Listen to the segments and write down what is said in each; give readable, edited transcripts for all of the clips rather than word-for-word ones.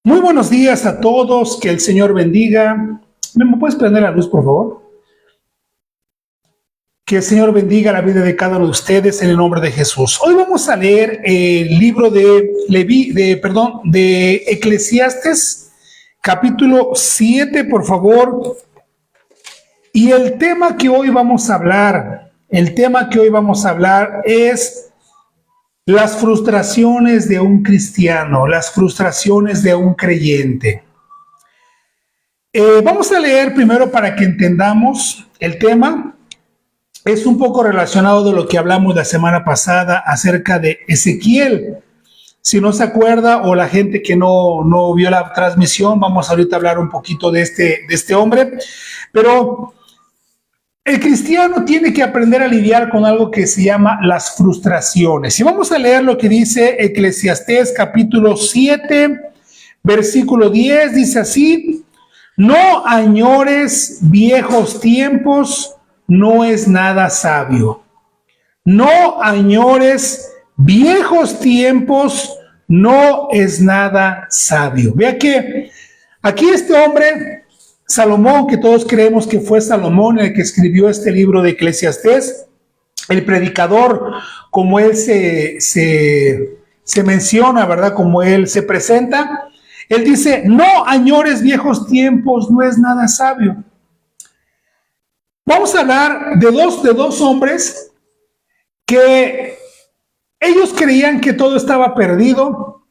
Muy buenos días a todos, que el Señor bendiga. ¿Me puedes prender la luz, por favor? Que el Señor bendiga la vida de cada uno de ustedes en el nombre de Jesús. Hoy vamos a leer el libro de Eclesiastes, capítulo 7, por favor. Y el tema que hoy vamos a hablar es las frustraciones de un cristiano, las frustraciones de un creyente. Vamos a leer primero para que entendamos el tema. Es un poco relacionado de lo que hablamos la semana pasada acerca de Ezequiel. Si no se acuerda o la gente que no vio la transmisión, vamos ahorita a hablar un poquito de este hombre. Pero el cristiano tiene que aprender a lidiar con algo que se llama las frustraciones. Y vamos a leer lo que dice Eclesiastés capítulo 7, versículo 10, dice así: no añores viejos tiempos, no es nada sabio. No añores viejos tiempos, no es nada sabio. Vea que aquí este hombre, Salomón, que todos creemos que fue Salomón el que escribió este libro de Eclesiastés, el predicador, como él se menciona, ¿verdad? Como él se presenta, él dice: no añores viejos tiempos, no es nada sabio. Vamos a hablar de dos hombres que ellos creían que todo estaba perdido,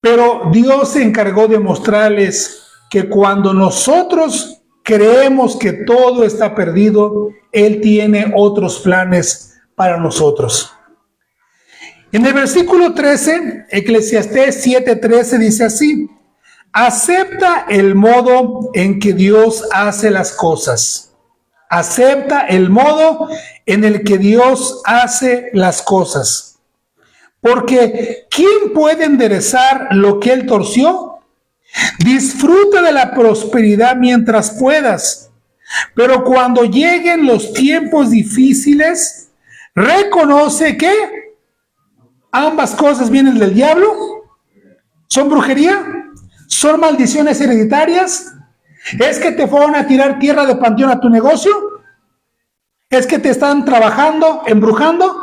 pero Dios se encargó de mostrarles que cuando nosotros creemos que todo está perdido, Él tiene otros planes para nosotros. En el versículo 13, Eclesiastés 7:13 dice así: acepta el modo en que Dios hace las cosas. Acepta el modo en el que Dios hace las cosas. Porque ¿quién puede enderezar lo que Él torció? Disfruta de la prosperidad mientras puedas, pero cuando lleguen los tiempos difíciles, reconoce que ambas cosas vienen del diablo. ¿Son brujería? ¿Son maldiciones hereditarias? ¿Es que te fueron a tirar tierra de panteón a tu negocio? ¿Es que te están trabajando, embrujando?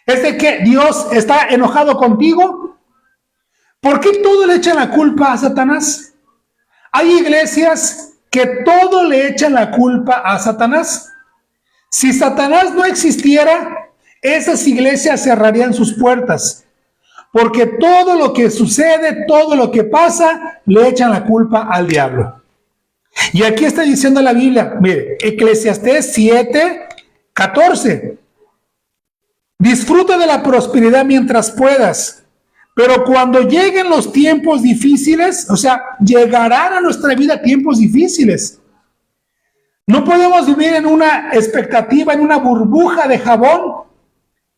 ¿Es de que Dios está enojado contigo? ¿Por qué todo le echan la culpa a Satanás? Hay iglesias que todo le echan la culpa a Satanás. Si Satanás no existiera, esas iglesias cerrarían sus puertas, porque todo lo que sucede, todo lo que pasa, le echan la culpa al diablo. Y aquí está diciendo la Biblia, mire, Eclesiastés 7:14. Disfruta de la prosperidad mientras puedas, pero cuando lleguen los tiempos difíciles, o sea, llegarán a nuestra vida tiempos difíciles. No podemos vivir en una expectativa, en una burbuja de jabón,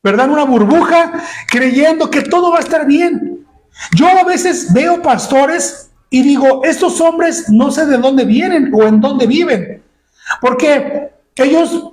¿verdad? En una burbuja creyendo que todo va a estar bien. Yo a veces veo pastores y digo, estos hombres no sé de dónde vienen o en dónde viven, porque ellos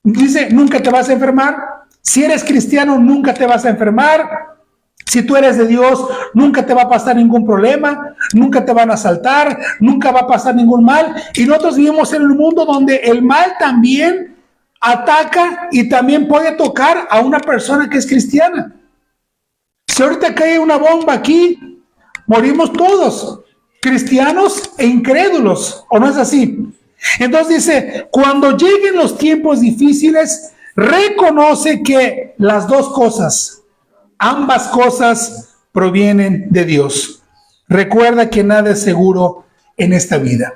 dicen, nunca te vas a enfermar. Si eres cristiano, nunca te vas a enfermar. Si tú eres de Dios, nunca te va a pasar ningún problema, nunca te van a asaltar, nunca va a pasar ningún mal. Y nosotros vivimos en un mundo donde el mal también ataca y también puede tocar a una persona que es cristiana. Si ahorita cae una bomba aquí, morimos todos, cristianos e incrédulos, ¿o no es así? Entonces dice, cuando lleguen los tiempos difíciles, reconoce que las dos cosas, ambas cosas provienen de Dios. Recuerda que nada es seguro en esta vida.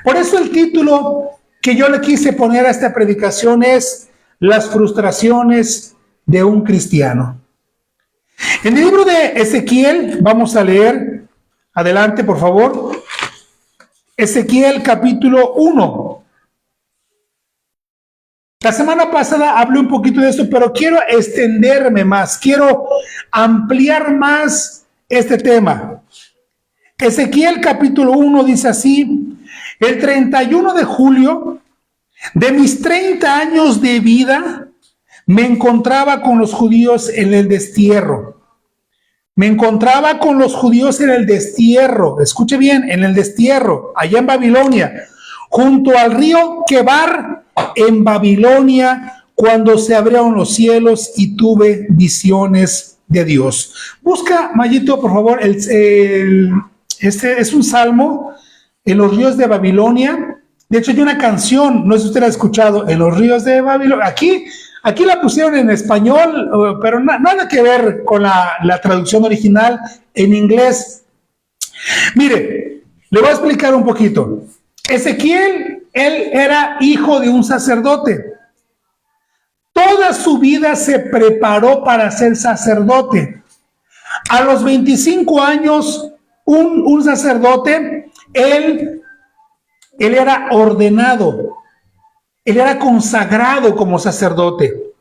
Por eso el título que yo le quise poner a esta predicación es Las frustraciones de un cristiano. En el libro de Ezequiel, vamos a leer, adelante por favor, Ezequiel capítulo 1. La semana pasada hablé un poquito de esto, pero quiero extenderme más, quiero ampliar más este tema. Ezequiel capítulo 1 dice así: el 31 de julio de mis 30 años de vida me encontraba con los judíos en el destierro. Me encontraba con los judíos en el destierro, escuche bien, en el destierro, allá en Babilonia, junto al río Quebar, en Babilonia, cuando se abrieron los cielos y tuve visiones de Dios. Busca, Mayito, por favor, este es un salmo, en los ríos de Babilonia. De hecho, hay una canción, no sé si usted la ha escuchado, en los ríos de Babilonia. Aquí la pusieron en español, pero nada que ver con la traducción original en inglés. Mire, le voy a explicar un poquito. Ezequiel, él era hijo de un sacerdote. Toda su vida se preparó para ser sacerdote. A los 25 años, un sacerdote, él era ordenado. Él era consagrado como sacerdote.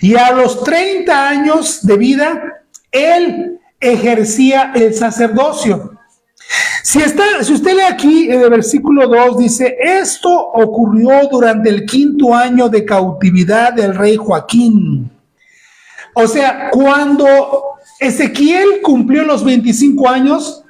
Y a los 30 años de vida, él ejercía el sacerdocio. Si usted lee aquí en el versículo 2, dice, esto ocurrió durante el 5º año de cautividad del rey Joaquín. O sea, cuando Ezequiel cumplió los 25 años,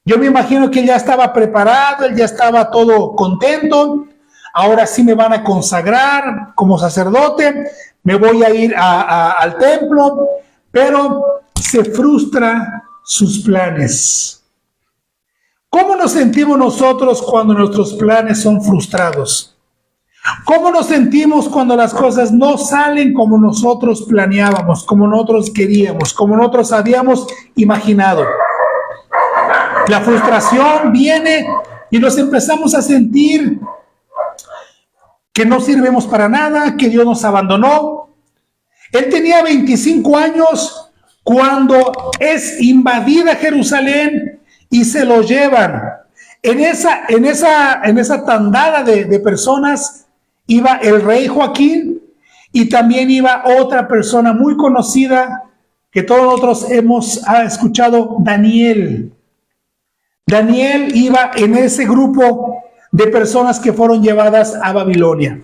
yo me imagino que él ya estaba preparado, él ya estaba todo contento. Ahora sí me van a consagrar como sacerdote, me voy a ir al templo, pero se frustra sus planes. ¿Cómo nos sentimos nosotros cuando nuestros planes son frustrados? ¿Cómo nos sentimos cuando las cosas no salen como nosotros planeábamos, como nosotros queríamos, como nosotros habíamos imaginado? La frustración viene y nos empezamos a sentir que no sirvemos para nada, que Dios nos abandonó. Él tenía 25 años cuando es invadida Jerusalén y se lo llevan. En esa tandada de personas iba el rey Joaquín y también iba otra persona muy conocida que todos nosotros hemos escuchado, Daniel. Daniel iba en ese grupo de personas que fueron llevadas a Babilonia.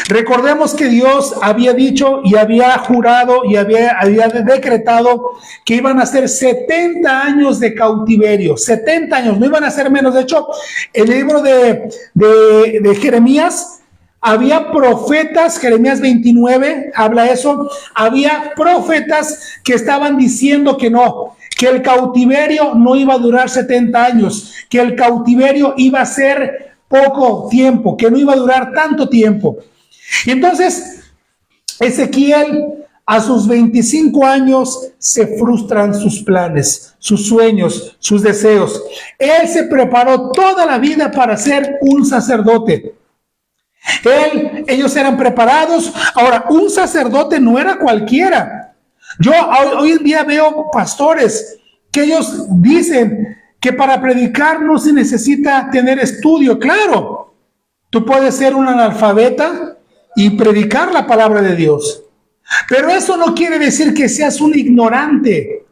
Recordemos que Dios había dicho y había jurado y había decretado que iban a ser 70 años de cautiverio, 70 años, no iban a ser menos. De hecho, en el libro de Jeremías había profetas, Jeremías 29 habla eso, había profetas que estaban diciendo que no, que el cautiverio no iba a durar 70 años, que el cautiverio iba a ser poco tiempo, que no iba a durar tanto tiempo. Y entonces, Ezequiel, a sus 25 años, se frustran sus planes, sus sueños, sus deseos. Él se preparó toda la vida para ser un sacerdote. Ellos eran preparados. Ahora, un sacerdote no era cualquiera. Yo hoy en día veo pastores que ellos dicen que para predicar no se necesita tener estudio. Claro, tú puedes ser un analfabeta y predicar la palabra de Dios. Pero eso no quiere decir que seas un ignorante.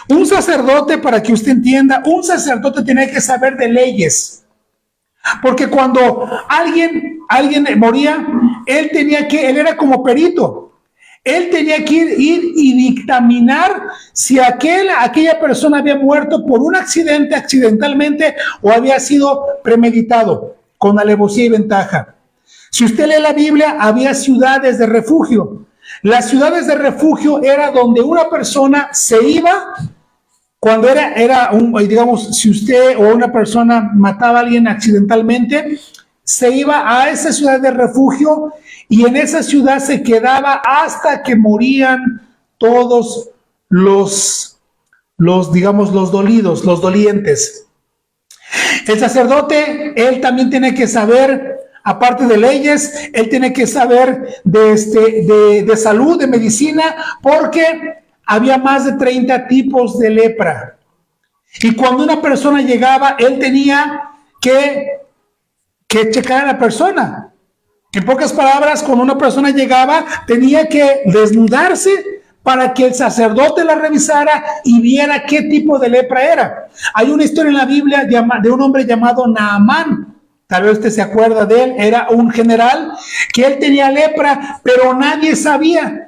Un sacerdote, para que usted entienda, un sacerdote tiene que saber de leyes. Porque cuando alguien moría, él era como perito. Él tenía que ir y dictaminar si aquella persona había muerto por un accidente, accidentalmente, o había sido premeditado, con alevosía y ventaja. Si usted lee la Biblia, había ciudades de refugio. Las ciudades de refugio era donde una persona se iba cuando digamos, si usted o una persona mataba a alguien accidentalmente, se iba a esa ciudad de refugio y en esa ciudad se quedaba hasta que morían todos los dolidos, los dolientes. El sacerdote, él también tiene que saber, aparte de leyes, él tiene que saber de salud, de medicina, porque había más de 30 tipos de lepra. Y cuando una persona llegaba, él tenía que checar a la persona. En pocas palabras, cuando una persona llegaba, tenía que desnudarse para que el sacerdote la revisara y viera qué tipo de lepra era. Hay una historia en la Biblia de un hombre llamado Naamán. Tal vez usted se acuerda de él. Era un general que él tenía lepra, pero nadie sabía.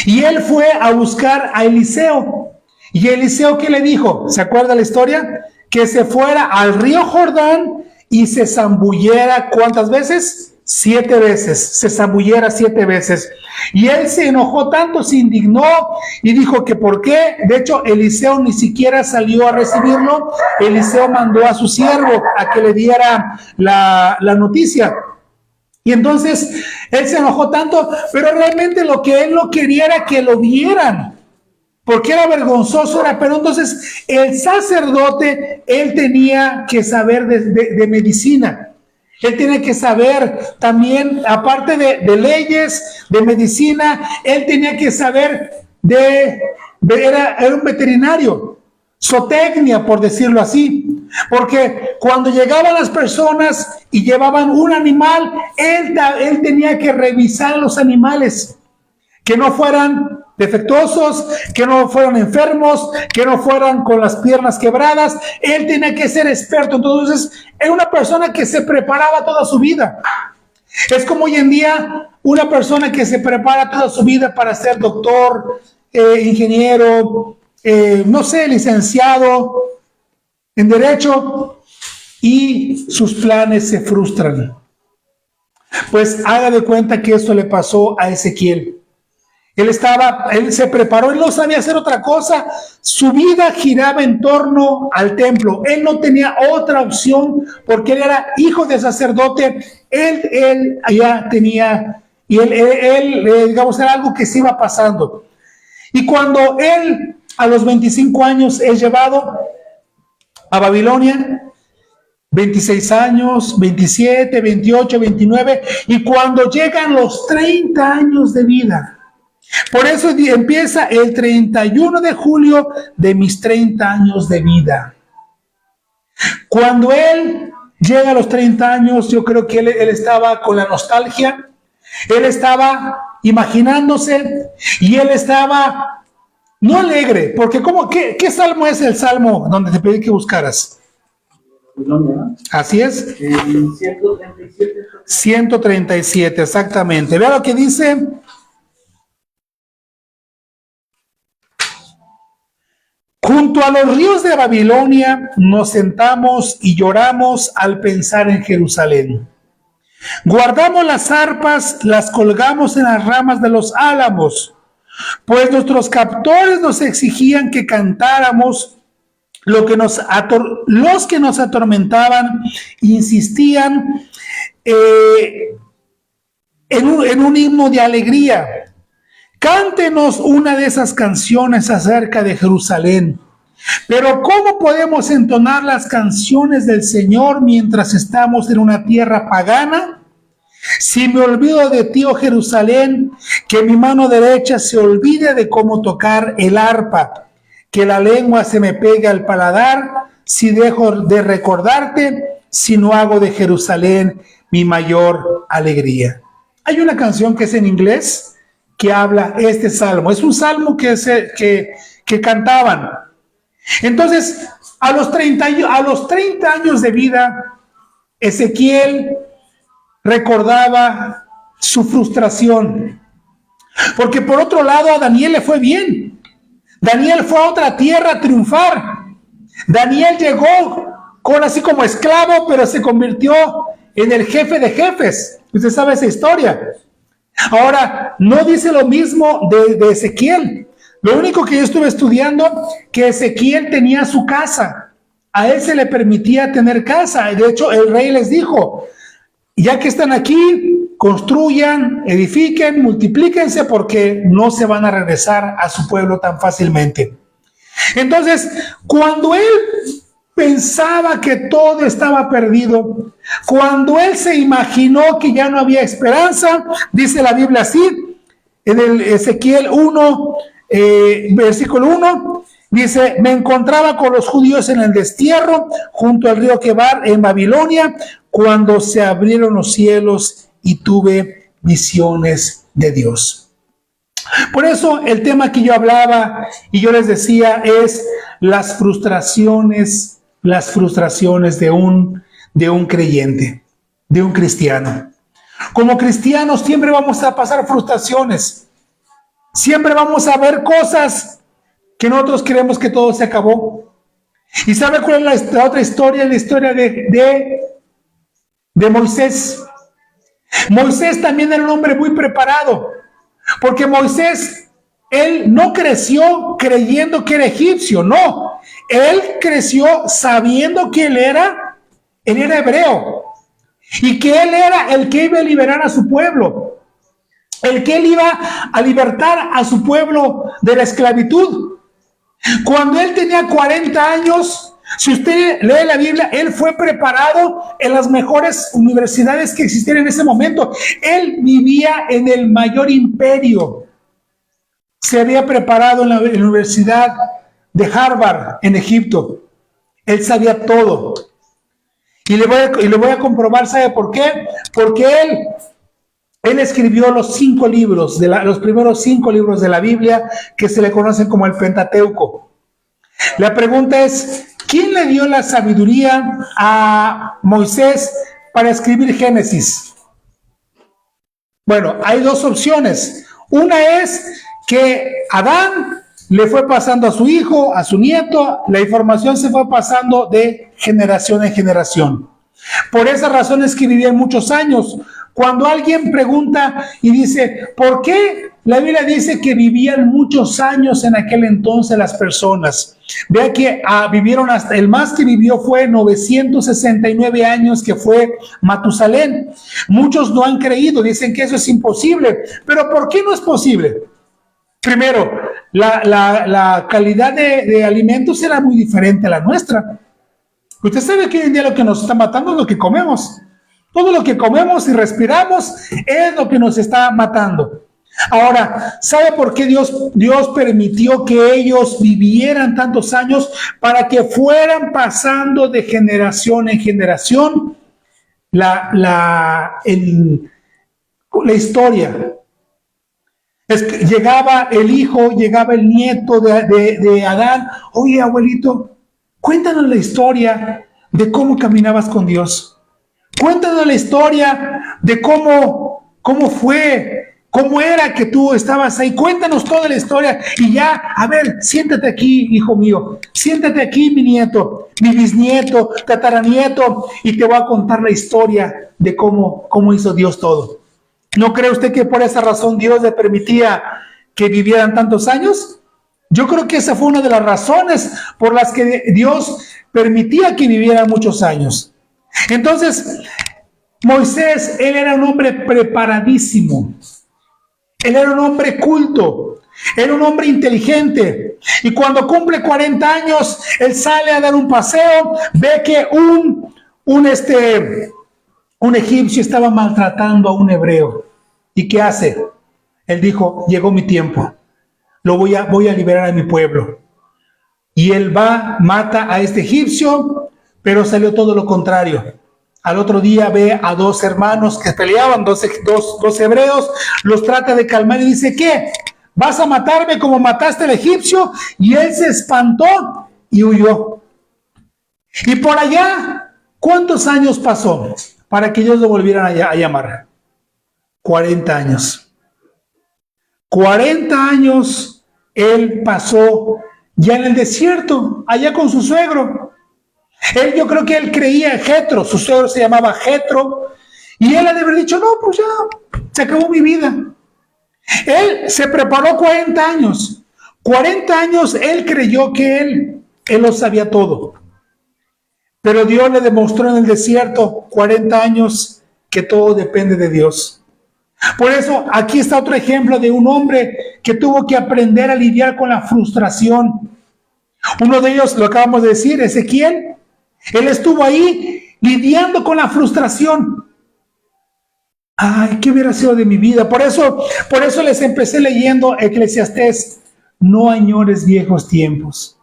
Y él fue a buscar a Eliseo. Y Eliseo, ¿qué le dijo? ¿Se acuerda la historia? Que se fuera al río Jordán y se zambullera, ¿cuántas veces? 7 veces, se zambullera 7 veces. Y él se enojó tanto, se indignó y dijo que por qué. De hecho, Eliseo ni siquiera salió a recibirlo. Eliseo mandó a su siervo a que le diera la noticia. Y entonces él se enojó tanto, pero realmente lo que él no quería era que lo vieran, porque era vergonzoso, pero entonces el sacerdote, él tenía que saber de medicina. Él tiene que saber también, aparte de leyes, de medicina, él tenía que saber era un veterinario, zootecnia, por decirlo así. Porque cuando llegaban las personas y llevaban un animal, él tenía que revisar los animales, que no fueran defectuosos, que no fueran enfermos, que no fueran con las piernas quebradas. Él tenía que ser experto. Entonces, era una persona que se preparaba toda su vida. Es como hoy en día una persona que se prepara toda su vida para ser doctor, ingeniero, no sé, licenciado en derecho, y sus planes se frustran. Pues haga de cuenta que esto le pasó a Ezequiel. Él se preparó, él no sabía hacer otra cosa. Su vida giraba en torno al templo. Él no tenía otra opción porque él era hijo de sacerdote. Él ya tenía, y digamos, era algo que se iba pasando. Y cuando él, a los 25 años, es llevado a Babilonia, 26 años, 27, 28, 29, y cuando llegan los 30 años de vida, por eso empieza el 31 de julio de mis 30 años de vida. Cuando él llega a los 30 años, yo creo que él estaba con la nostalgia, él estaba imaginándose, y él estaba no alegre, porque ¿qué salmo es el salmo donde te pedí que buscaras? Así es. 137. 137, exactamente. Vea lo que dice. Junto a los ríos de Babilonia nos sentamos y lloramos al pensar en Jerusalén. Guardamos las arpas, las colgamos en las ramas de los álamos, pues nuestros captores nos exigían que cantáramos. Los que nos atormentaban insistían en un himno de alegría. Cántenos una de esas canciones acerca de Jerusalén. Pero ¿cómo podemos entonar las canciones del Señor mientras estamos en una tierra pagana? Si me olvido de ti, oh Jerusalén, que mi mano derecha se olvide de cómo tocar el arpa, que la lengua se me pegue al paladar, si dejo de recordarte, si no hago de Jerusalén mi mayor alegría. Hay una canción que es en inglés que habla este salmo. Es un salmo que cantaban. Entonces, a los 30 años de vida, Ezequiel recordaba su frustración. Porque por otro lado, a Daniel le fue bien. Daniel fue a otra tierra a triunfar. Daniel llegó así como esclavo, pero se convirtió en el jefe de jefes. Usted sabe esa historia. Ahora, no dice lo mismo de Ezequiel. Lo único que yo estuve estudiando, que Ezequiel tenía su casa. A él se le permitía tener casa. De hecho, el rey les dijo, ya que están aquí, construyan, edifiquen, multiplíquense, porque no se van a regresar a su pueblo tan fácilmente. Entonces, cuando él pensaba que todo estaba perdido, cuando él se imaginó que ya no había esperanza, dice la Biblia así, en el Ezequiel 1, versículo 1, dice, me encontraba con los judíos en el destierro, junto al río Quebar, en Babilonia, cuando se abrieron los cielos y tuve visiones de Dios. Por eso el tema que yo hablaba y yo les decía es las frustraciones de un creyente, de un cristiano. Como cristianos siempre vamos a pasar frustraciones, siempre vamos a ver cosas que nosotros creemos que todo se acabó. ¿Y sabe cuál es la otra historia? La historia de Moisés. Moisés también era un hombre muy preparado, porque Moisés, él no creció creyendo que era egipcio, no. Él creció sabiendo que él era hebreo, y que él era el que iba a liberar a su pueblo, el que él iba a libertar a su pueblo de la esclavitud. Cuando él tenía 40 años, si usted lee la Biblia, él fue preparado en las mejores universidades que existían en ese momento. Él vivía en el mayor imperio. Se había preparado en la Universidad de Harvard en Egipto. Él sabía todo. Y le voy a comprobar, ¿sabe por qué? Porque él escribió los 5 libros, los primeros 5 libros de la Biblia, que se le conocen como el Pentateuco. La pregunta es, ¿quién le dio la sabiduría a Moisés para escribir Génesis? Bueno, hay 2 opciones. Una es que Adán le fue pasando a su hijo, a su nieto, la información se fue pasando de generación en generación. Por esa razón es que vivían muchos años. Cuando alguien pregunta y dice, ¿por qué la Biblia dice que vivían muchos años en aquel entonces las personas? Vea que vivieron hasta, el más que vivió fue 969 años, que fue Matusalén. Muchos no han creído, dicen que eso es imposible. Pero ¿por qué no es posible? Primero, la calidad de alimentos era muy diferente a la nuestra. Usted sabe que hoy en día lo que nos está matando es lo que comemos. Todo lo que comemos y respiramos es lo que nos está matando. Ahora, ¿sabe por qué Dios permitió que ellos vivieran tantos años? Para que fueran pasando de generación en generación la historia. Es que llegaba el hijo, llegaba el nieto de Adán. Oye, abuelito, cuéntanos la historia de cómo caminabas con Dios. Cuéntanos la historia de cómo fue, cómo era que tú estabas ahí. Cuéntanos toda la historia y ya, a ver, siéntate aquí, hijo mío. Siéntate aquí, mi nieto, mi bisnieto, tataranieto, y te voy a contar la historia de cómo hizo Dios todo. ¿No cree usted que por esa razón Dios le permitía que vivieran tantos años? Yo creo que esa fue una de las razones por las que Dios permitía que vivieran muchos años. Entonces, Moisés, él era un hombre preparadísimo. Él era un hombre culto. Era un hombre inteligente. Y cuando cumple 40 años, él sale a dar un paseo, ve que un egipcio estaba maltratando a un hebreo. ¿Y qué hace? Él dijo, llegó mi tiempo. Voy a liberar a mi pueblo. Y él mata a este egipcio, pero salió todo lo contrario. Al otro día ve a 2 hermanos que peleaban, dos hebreos, los trata de calmar y dice, ¿qué? ¿Vas a matarme como mataste al egipcio? Y él se espantó y huyó. Y por allá, ¿cuántos años pasó para que ellos lo volvieran a llamar? 40 años. 40 años él pasó ya en el desierto, allá con su suegro. Yo creo que él creía en Jetro, su suegro se llamaba Jetro, y él ha de haber dicho, no, pues ya, se acabó mi vida. Él se preparó 40 años. 40 años él creyó que él lo sabía todo. Pero Dios le demostró en el desierto 40 años que todo depende de Dios. Por eso aquí está otro ejemplo de un hombre que tuvo que aprender a lidiar con la frustración. Uno de ellos, lo acabamos de decir, Ezequiel. Él estuvo ahí lidiando con la frustración. Ay, ¿qué hubiera sido de mi vida? Por eso les empecé leyendo Eclesiastés. No añores viejos tiempos.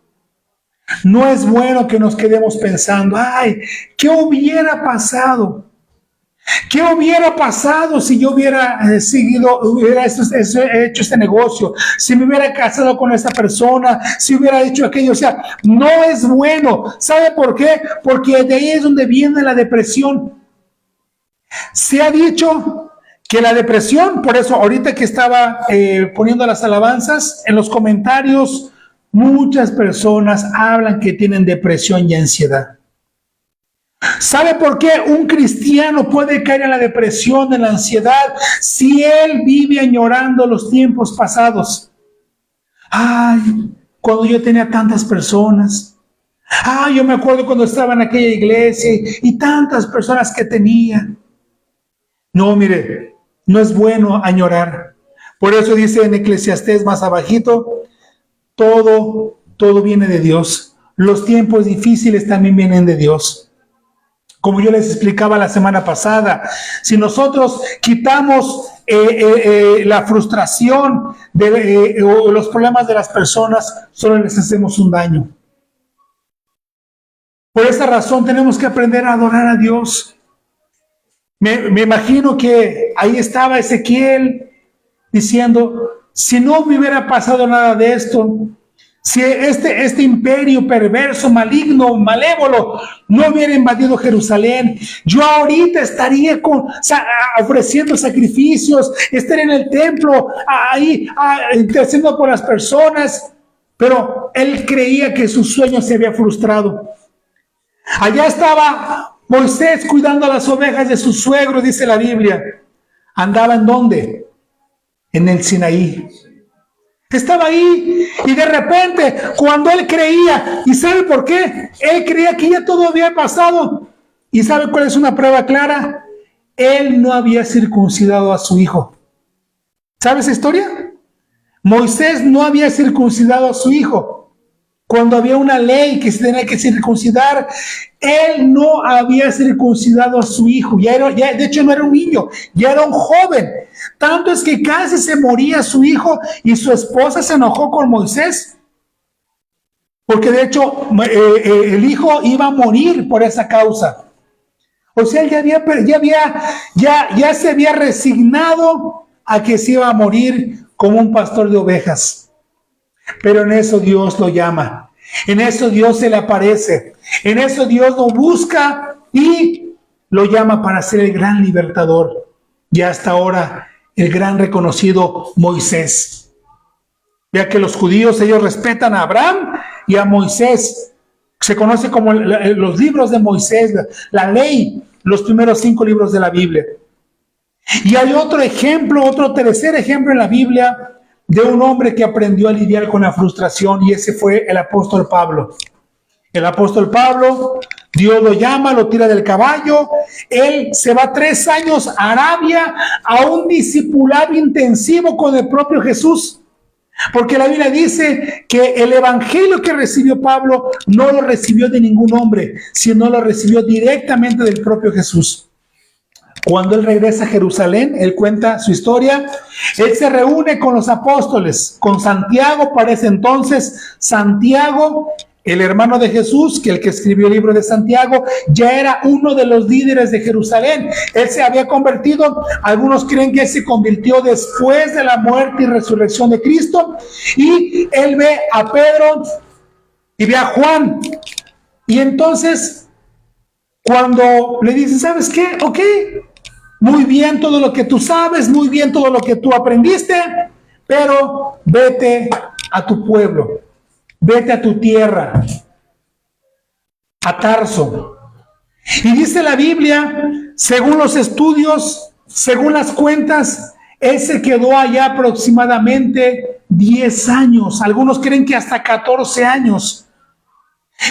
No es bueno que nos quedemos pensando, ay, ¿qué hubiera pasado? ¿Qué hubiera pasado si yo hubiera hubiera hecho este negocio? Si me hubiera casado con esa persona, si hubiera hecho aquello. O sea, no es bueno. ¿Sabe por qué? Porque de ahí es donde viene la depresión. Se ha dicho que la depresión, por eso ahorita que estaba poniendo las alabanzas, en los comentarios muchas personas hablan que tienen depresión y ansiedad. ¿Sabe por qué un cristiano puede caer en la depresión, en la ansiedad, si él vive añorando los tiempos pasados? Ay, cuando yo tenía tantas personas. Ay, yo me acuerdo cuando estaba en aquella iglesia y tantas personas que tenía. No, mire, no es bueno añorar. Por eso dice en Eclesiastés más abajito, todo viene de Dios. Los tiempos difíciles también vienen de Dios. Como yo les explicaba la semana pasada, si nosotros quitamos la frustración o los problemas de las personas, solo les hacemos un daño. Por esa razón tenemos que aprender a adorar a Dios. Me imagino que ahí estaba Ezequiel diciendo, si no me hubiera pasado nada de esto, si este imperio perverso, maligno, malévolo, no hubiera invadido Jerusalén, yo ahorita estaría ofreciendo sacrificios, estaría en el templo, ahí intercediendo por las personas, pero él creía que su sueño se había frustrado. Allá estaba Moisés cuidando a las ovejas de su suegro, dice la Biblia. ¿Andaba en dónde? En el Sinaí. Estaba ahí y de repente cuando él creía, ¿y sabe por qué? Él creía que ya todo había pasado. ¿Y sabe cuál es una prueba clara? Él no había circuncidado a su hijo. ¿Sabe esa historia? Moisés no había circuncidado a su hijo. Cuando había una ley que se tenía que circuncidar, él no había circuncidado a su hijo. De hecho, no era un niño, ya era un joven. Tanto es que casi se moría su hijo y su esposa se enojó con Moisés. Porque de hecho, el hijo iba a morir por esa causa. O sea, ya se había resignado a que se iba a morir como un pastor de ovejas. Pero en eso Dios lo llama, en eso Dios se le aparece, en eso Dios lo busca y lo llama para ser el gran libertador. Y hasta ahora el gran reconocido Moisés. Vea que los judíos, ellos respetan a Abraham y a Moisés. Se conoce como los libros de Moisés, la ley, los primeros 5 libros de la Biblia. Y hay otro tercer ejemplo en la Biblia de un hombre que aprendió a lidiar con la frustración, y ese fue el apóstol Pablo. El apóstol Pablo, Dios lo llama, lo tira del caballo, él se va 3 años a Arabia a un discipulado intensivo con el propio Jesús, porque la Biblia dice que el evangelio que recibió Pablo no lo recibió de ningún hombre, sino lo recibió directamente del propio Jesús. Cuando él regresa a Jerusalén, él cuenta su historia, él se reúne con los apóstoles, con Santiago para ese entonces. Santiago, el hermano de Jesús, que el que escribió el libro de Santiago, ya era uno de los líderes de Jerusalén. Él se había convertido, algunos creen que él se convirtió después de la muerte y resurrección de Cristo, y él ve a Pedro y ve a Juan, y entonces cuando le dice, ¿sabes qué? Ok, muy bien todo lo que tú sabes, muy bien todo lo que tú aprendiste, pero vete a tu pueblo, vete a tu tierra, a Tarso. Y dice la Biblia, según los estudios, según las cuentas, él se quedó allá aproximadamente 10 años. Algunos creen que hasta 14 años.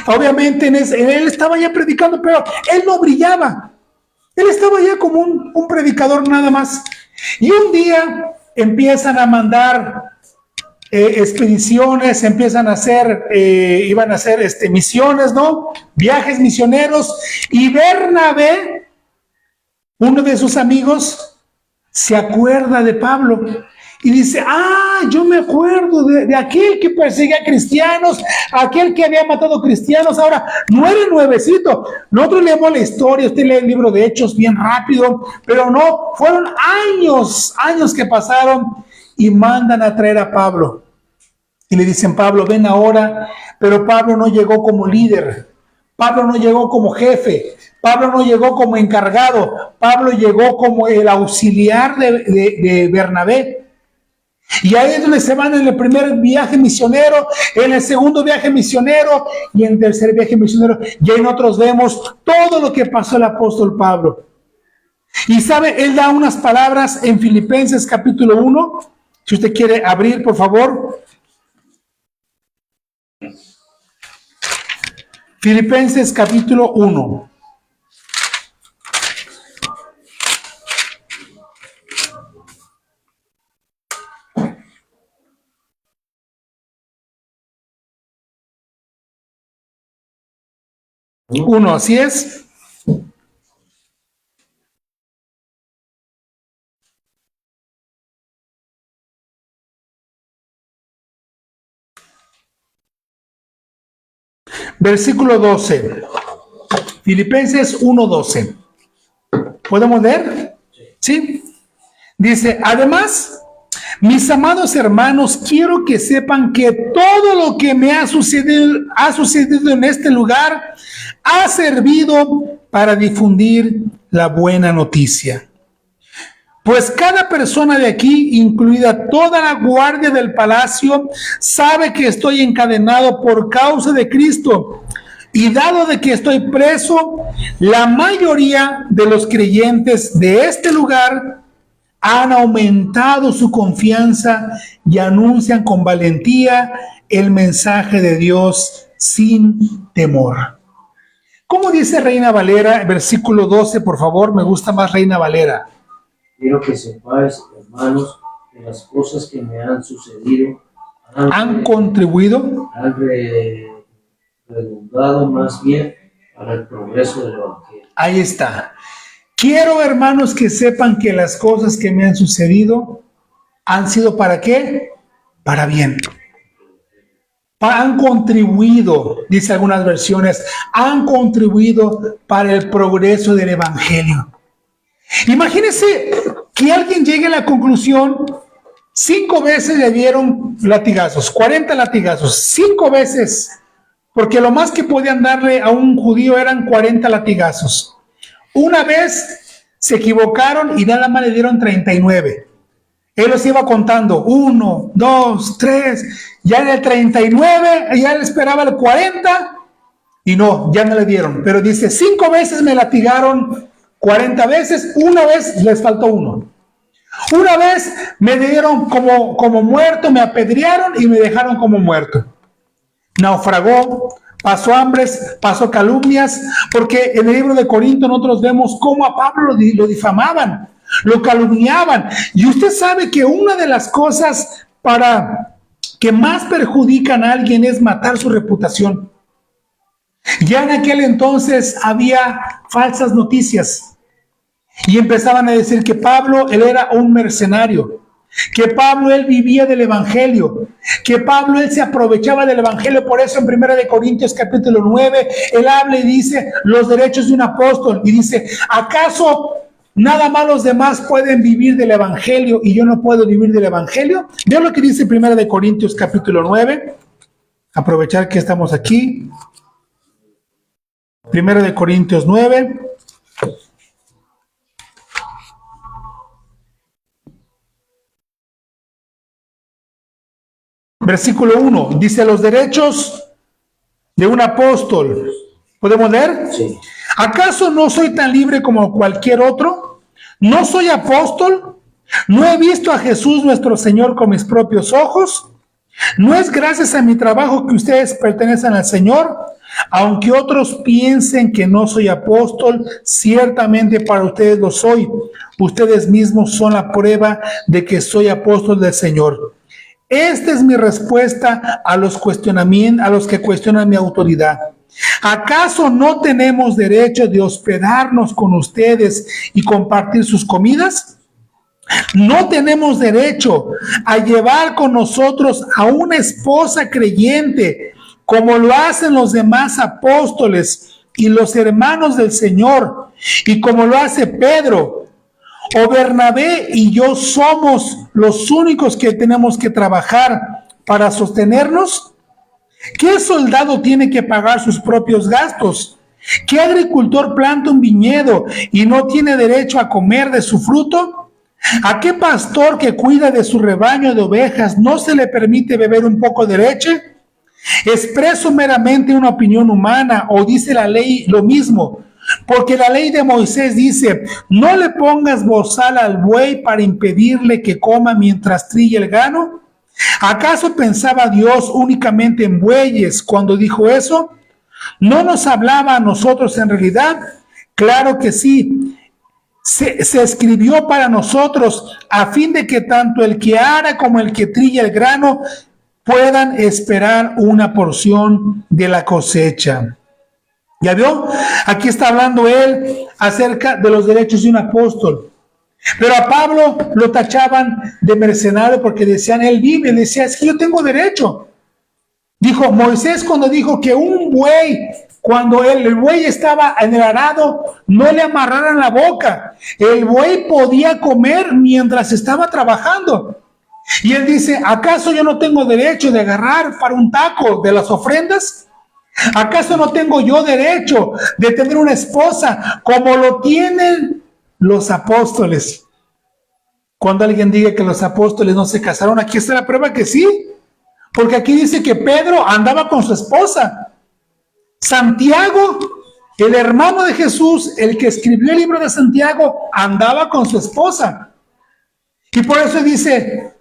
Obviamente él estaba ya predicando, pero él no brillaba. Él estaba ya como un predicador nada más. Y un día empiezan a mandar expediciones, iban a hacer misiones, ¿no? Viajes misioneros. Y Bernabé, uno de sus amigos, se acuerda de Pablo. Y dice, yo me acuerdo de aquel que perseguía a cristianos, aquel que había matado cristianos. Ahora, no era nuevecito. Nosotros leemos la historia, usted lee el libro de Hechos bien rápido, pero no, fueron años que pasaron y mandan a traer a Pablo. Y le dicen, Pablo, ven ahora. Pero Pablo no llegó como líder, Pablo no llegó como jefe, Pablo no llegó como encargado, Pablo llegó como el auxiliar de Bernabé. Y ahí es donde se van en el primer viaje misionero, en el segundo viaje misionero y en el tercer viaje misionero. Y en otros vemos todo lo que pasó el apóstol Pablo. Y sabe, él da unas palabras en Filipenses capítulo 1. Si usted quiere abrir, por favor. Filipenses capítulo 1. Uno, así es. Versículo 12. Filipenses 1:12. ¿Podemos leer? Sí. Dice, además, mis amados hermanos, quiero que sepan que todo lo que me ha sucedido en este lugar ha servido para difundir la buena noticia. Pues cada persona de aquí, incluida toda la guardia del palacio, sabe que estoy encadenado por causa de Cristo. Y dado de que estoy preso, la mayoría de los creyentes de este lugar han aumentado su confianza y anuncian con valentía el mensaje de Dios sin temor. ¿Cómo dice Reina Valera? Versículo 12, por favor, me gusta más Reina Valera. Quiero que sepáis, hermanos, que las cosas que me han sucedido han contribuido, han redundado más bien para el progreso del Evangelio. Ahí está. Quiero, hermanos, que sepan que las cosas que me han sucedido han sido ¿para qué? Para bien. Han contribuido, dice algunas versiones, han contribuido para el progreso del Evangelio. Imagínense que alguien llegue a la conclusión, 5 veces le dieron latigazos, 40 latigazos, 5 veces, porque lo más que podían darle a un judío eran 40 latigazos. Una vez se equivocaron y nada más le dieron 39. Él los iba contando, 1, 2, 3, ya en el 39, ya le esperaba el 40 y no, ya no le dieron. Pero dice, 5 veces me latigaron, 40 veces, una vez les faltó 1. Una vez me dieron como muerto, me apedrearon y me dejaron como muerto. Naufragó, pasó hambres, pasó calumnias, porque en el libro de Corintios nosotros vemos cómo a Pablo lo difamaban, lo calumniaban. Y usted sabe que una de las cosas para que más perjudican a alguien es matar su reputación. Ya en aquel entonces había falsas noticias y empezaban a decir que Pablo, él era un mercenario, que Pablo, él vivía del evangelio, que Pablo, él se aprovechaba del evangelio. Por eso en 1 Corintios capítulo 9, él habla y dice los derechos de un apóstol y dice, ¿acaso nada más los demás pueden vivir del evangelio y yo no puedo vivir del evangelio? Vean lo que dice 1 Corintios capítulo 9, aprovechar que estamos aquí. 1 Corintios 9. Versículo 1, dice los derechos de un apóstol. ¿Podemos leer? Sí. ¿Acaso no soy tan libre como cualquier otro? ¿No soy apóstol? ¿No he visto a Jesús nuestro Señor con mis propios ojos? ¿No es gracias a mi trabajo que ustedes pertenecen al Señor? Aunque otros piensen que no soy apóstol, ciertamente para ustedes lo soy. Ustedes mismos son la prueba de que soy apóstol del Señor. Esta es mi respuesta a los que cuestionan mi autoridad. ¿Acaso no tenemos derecho de hospedarnos con ustedes y compartir sus comidas? ¿No tenemos derecho a llevar con nosotros a una esposa creyente, como lo hacen los demás apóstoles y los hermanos del Señor, y como lo hace Pedro? ¿O Bernabé y yo somos los únicos que tenemos que trabajar para sostenernos? ¿Qué soldado tiene que pagar sus propios gastos? ¿Qué agricultor planta un viñedo y no tiene derecho a comer de su fruto? ¿A qué pastor que cuida de su rebaño de ovejas no se le permite beber un poco de leche? ¿Expreso meramente una opinión humana o dice la ley lo mismo? Porque la ley de Moisés dice, no le pongas bozal al buey para impedirle que coma mientras trilla el grano. ¿Acaso pensaba Dios únicamente en bueyes cuando dijo eso? ¿No nos hablaba a nosotros en realidad? Claro que sí. Se escribió para nosotros a fin de que tanto el que ara como el que trilla el grano puedan esperar una porción de la cosecha. ¿Ya vio? Aquí está hablando él acerca de los derechos de un apóstol. Pero a Pablo lo tachaban de mercenario porque decían, él vive, decía, es que yo tengo derecho. Dijo Moisés cuando dijo que un buey, cuando el buey estaba en el arado, no le amarraran la boca. El buey podía comer mientras estaba trabajando. Y él dice, ¿acaso yo no tengo derecho de agarrar para un taco de las ofrendas? ¿Acaso no tengo yo derecho de tener una esposa como lo tienen los apóstoles? Cuando alguien diga que los apóstoles no se casaron, aquí está la prueba que sí. Porque aquí dice que Pedro andaba con su esposa. Santiago, el hermano de Jesús, el que escribió el libro de Santiago, andaba con su esposa. Y por eso dice,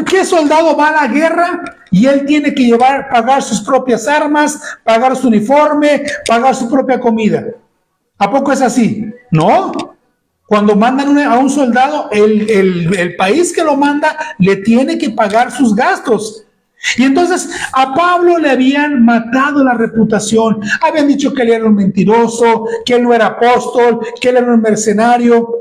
¿qué soldado va a la guerra? Y él tiene que pagar sus propias armas, pagar su uniforme, pagar su propia comida. ¿A poco es así? No. Cuando mandan a un soldado, el país que lo manda le tiene que pagar sus gastos. Y entonces a Pablo le habían matado la reputación. Habían dicho que él era un mentiroso, que él no era apóstol, que él era un mercenario.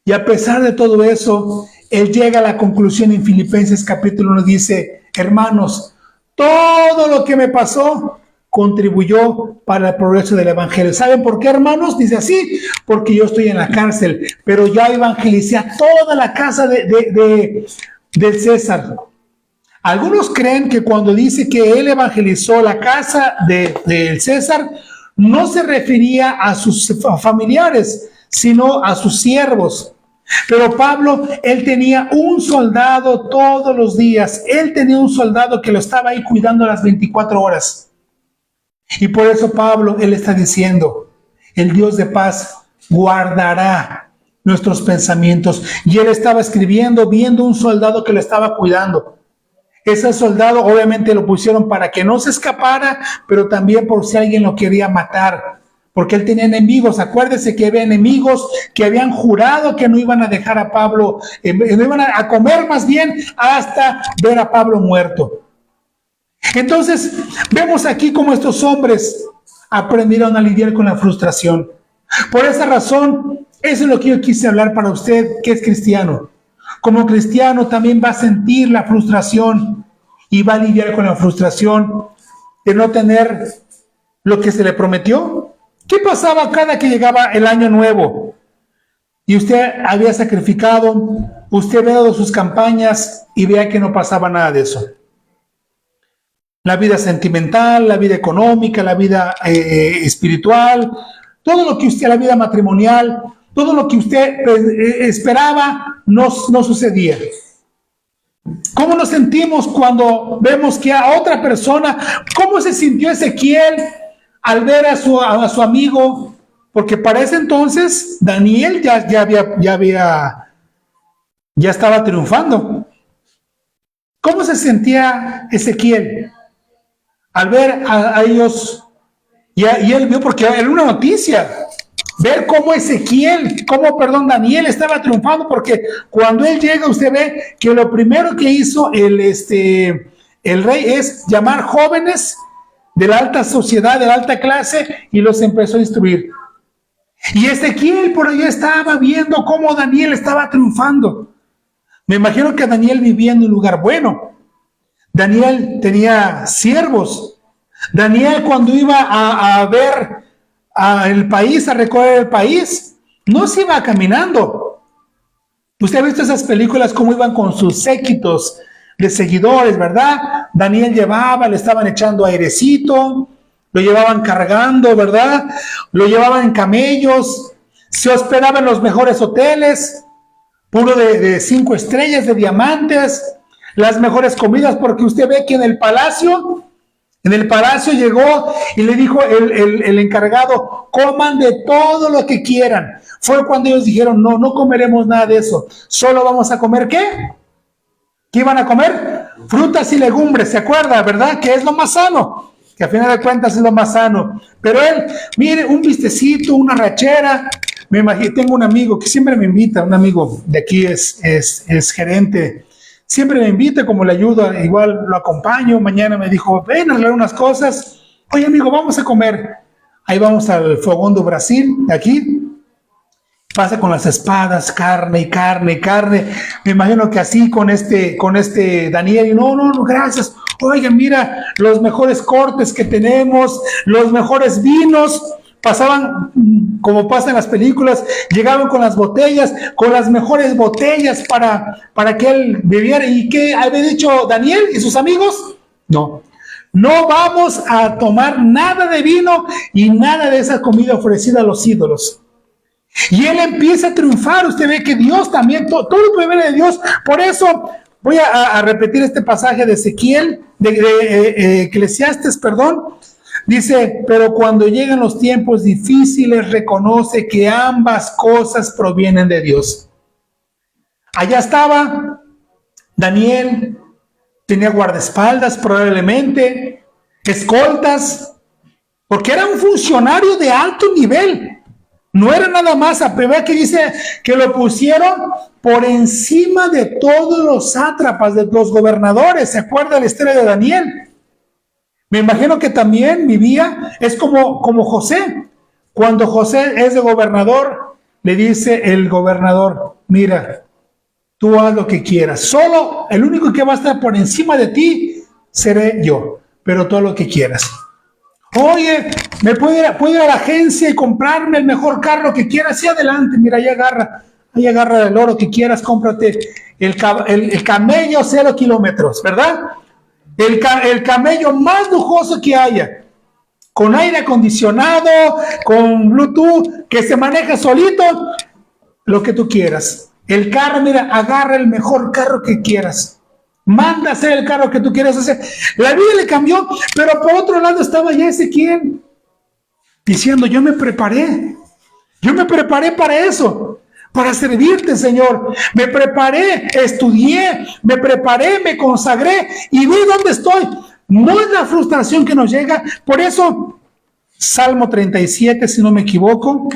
Y a pesar de todo eso, él llega a la conclusión en Filipenses capítulo 1, dice, hermanos, todo lo que me pasó contribuyó para el progreso del evangelio. ¿Saben por qué, hermanos? Dice así, porque yo estoy en la cárcel, pero ya evangelicé a toda la casa del César. Algunos creen que cuando dice que él evangelizó la casa del César, no se refería a sus familiares, sino a sus siervos. Pero Pablo, él tenía un soldado todos los días. Él tenía un soldado que lo estaba ahí cuidando las 24 horas. Y por eso Pablo, él está diciendo, el Dios de paz guardará nuestros pensamientos. Y él estaba escribiendo, viendo un soldado que lo estaba cuidando. Ese soldado obviamente lo pusieron para que no se escapara, pero también por si alguien lo quería matar. Porque él tenía enemigos. Acuérdese que había enemigos que habían jurado que no iban a dejar a Pablo, no iban a comer más bien hasta ver a Pablo muerto. Entonces, vemos aquí cómo estos hombres aprendieron a lidiar con la frustración. Por esa razón, eso es lo que yo quise hablar para usted, que es cristiano. Como cristiano también va a sentir la frustración y va a lidiar con la frustración de no tener lo que se le prometió. ¿Qué pasaba cada que llegaba el año nuevo? Y usted había sacrificado, usted había dado sus campañas y vea que no pasaba nada de eso. La vida sentimental, la vida económica, la vida espiritual, todo lo que usted, la vida matrimonial, todo lo que usted esperaba no sucedía. ¿Cómo nos sentimos cuando vemos que a otra persona, cómo se sintió Ezequiel al ver a su amigo? Porque para ese entonces Daniel ya estaba triunfando. ¿Cómo se sentía Ezequiel al ver a ellos? Y él vio, porque era una noticia, ver cómo Daniel estaba triunfando, porque cuando él llega, usted ve que lo primero que hizo el rey es llamar jóvenes de la alta sociedad, de la alta clase, y los empezó a instruir. Y Ezequiel por allá estaba viendo cómo Daniel estaba triunfando. Me imagino que Daniel vivía en un lugar bueno. Daniel tenía siervos. Daniel, cuando iba a ver el país, a recorrer el país, no se iba caminando. Usted ha visto esas películas cómo iban con sus séquitos de seguidores, ¿verdad? Daniel le estaban echando airecito, lo llevaban cargando, ¿verdad? Lo llevaban en camellos, se hospedaba en los mejores hoteles, puro de 5 estrellas, de diamantes, las mejores comidas, porque usted ve que en el palacio llegó y le dijo el encargado, coman de todo lo que quieran. Fue cuando ellos dijeron, no comeremos nada de eso, solo vamos a comer, ¿qué? ¿Qué iban a comer? Frutas y legumbres, ¿se acuerda, verdad? Que es lo más sano, que a final de cuentas es lo más sano. Pero él, mire, un vistecito, una rachera. Me imagino, tengo un amigo que siempre me invita, un amigo de aquí es gerente, siempre me invita, como le ayudo, igual lo acompaño. Mañana me dijo, ven a hablar unas cosas. Oye, amigo, vamos a comer. Ahí vamos al Fogão do Brasil, de aquí. Pasa con las espadas, carne. Me imagino que así con este Daniel, y no, gracias. Oigan, mira, los mejores cortes que tenemos, los mejores vinos. Pasaban, como pasa en las películas, llegaban con las botellas, con las mejores botellas para que él bebiera. ¿Y qué había dicho Daniel y sus amigos? No vamos a tomar nada de vino y nada de esa comida ofrecida a los ídolos. Y él empieza a triunfar. Usted ve que Dios también, todo proviene de Dios. Por eso voy a repetir este pasaje de Ezequiel, de Eclesiastes, perdón. Dice, pero cuando llegan los tiempos difíciles, reconoce que ambas cosas provienen de Dios. Allá estaba Daniel, tenía guardaespaldas probablemente, escoltas, porque era un funcionario de alto nivel. No era nada más, a ver que dice que lo pusieron por encima de todos los sátrapas, de los gobernadores. ¿Se acuerda la historia de Daniel? Me imagino que también vivía, es como José. Cuando José es de gobernador, le dice el gobernador, mira, tú haz lo que quieras. Solo el único que va a estar por encima de ti seré yo, pero todo lo que quieras. Oye, ¿me puedo ir a la agencia y comprarme el mejor carro que quieras? Sí, adelante, mira, ahí agarra el oro que quieras, cómprate el camello 0 kilómetros, ¿verdad? El camello más lujoso que haya, con aire acondicionado, con Bluetooth, que se maneja solito, lo que tú quieras. El carro, mira, agarra el mejor carro que quieras. Manda a hacer el carro que tú quieras hacer. La vida le cambió, pero por otro lado estaba ya Ezequiel diciendo, yo me preparé para eso, para servirte, Señor. Me preparé, estudié, me consagré y ve dónde estoy. No es la frustración que nos llega. Por eso, Salmo 37, si no me equivoco.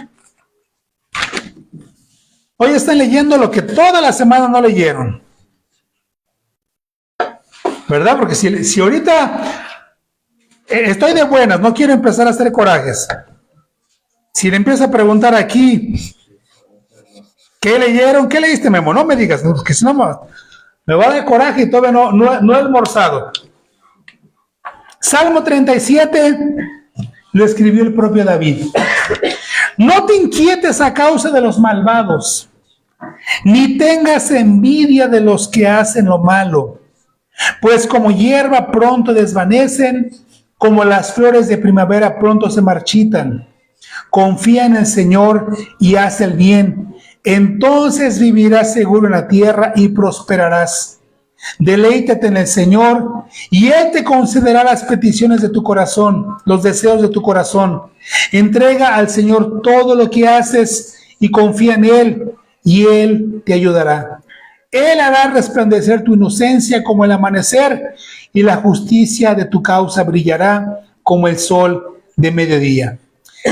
Hoy están leyendo lo que toda la semana no leyeron, ¿verdad? Porque si ahorita estoy de buenas, no quiero empezar a hacer corajes. Si le empiezo a preguntar aquí, ¿qué leyeron? ¿Qué leíste, Memo? No me digas, porque si no me va a dar coraje y todavía no he almorzado. Salmo 37 lo escribió el propio David. No te inquietes a causa de los malvados, ni tengas envidia de los que hacen lo malo, pues como hierba pronto desvanecen, como las flores de primavera pronto se marchitan. Confía en el Señor y haz el bien, entonces vivirás seguro en la tierra y prosperarás. Deleítate en el Señor y Él te concederá las peticiones de tu corazón, los deseos de tu corazón. Entrega al Señor todo lo que haces y confía en Él y Él te ayudará. Él hará resplandecer tu inocencia como el amanecer y la justicia de tu causa brillará como el sol de mediodía.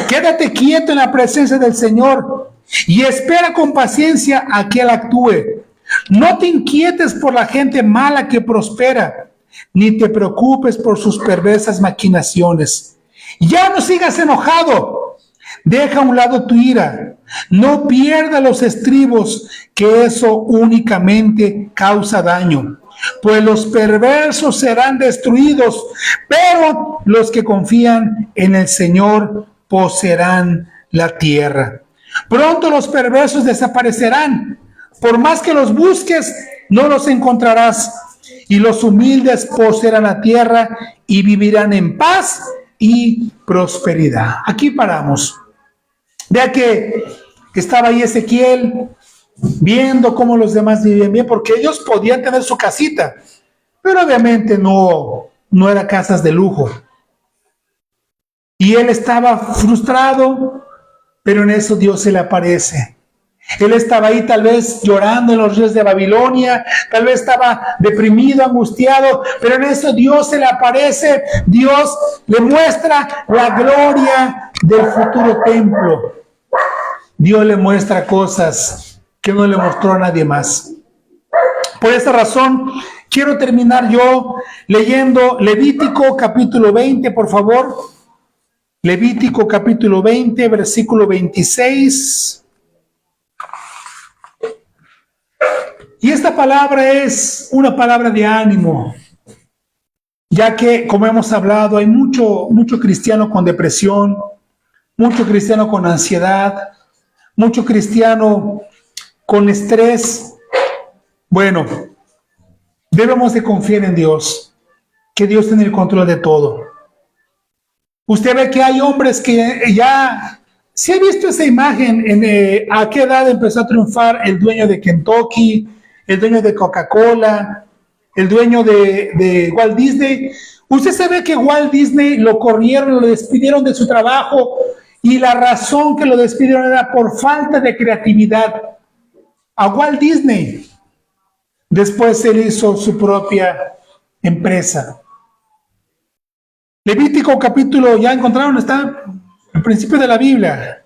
Quédate quieto en la presencia del Señor y espera con paciencia a que Él actúe. No te inquietes por la gente mala que prospera, ni te preocupes por sus perversas maquinaciones. Ya no sigas enojado. Deja a un lado tu ira. No pierdas los estribos, que eso únicamente causa daño. Pues los perversos serán destruidos, pero los que confían en el Señor poseerán la tierra. Pronto los perversos desaparecerán. Por más que los busques, no los encontrarás. Y los humildes poseerán la tierra y vivirán en paz y prosperidad. Aquí paramos. Vea que estaba ahí Ezequiel viendo cómo los demás vivían bien, porque ellos podían tener su casita, pero obviamente no eran casas de lujo. Y él estaba frustrado, pero en eso Dios se le aparece. Él estaba ahí tal vez llorando en los ríos de Babilonia, tal vez estaba deprimido, angustiado, pero en eso Dios se le aparece, Dios le muestra la gloria del futuro templo. Dios le muestra cosas que no le mostró a nadie más. Por esa razón, quiero terminar yo leyendo Levítico capítulo 20, por favor. Levítico capítulo 20, versículo 26. Y esta palabra es una palabra de ánimo, ya que, como hemos hablado, hay mucho cristiano con depresión, mucho cristiano con ansiedad, mucho cristiano con estrés. Bueno, debemos de confiar en Dios, que Dios tiene el control de todo. Usted ve que hay hombres que ya, ¿se ha visto esa imagen a qué edad empezó a triunfar el dueño de Kentucky, el dueño de Coca-Cola, el dueño de Walt Disney? Usted sabe que Walt Disney lo corrieron, lo despidieron de su trabajo y la razón que lo despidieron era por falta de creatividad. A Walt Disney. Después él hizo su propia empresa. Levítico capítulo, ¿ya encontraron? Está al principio de la Biblia.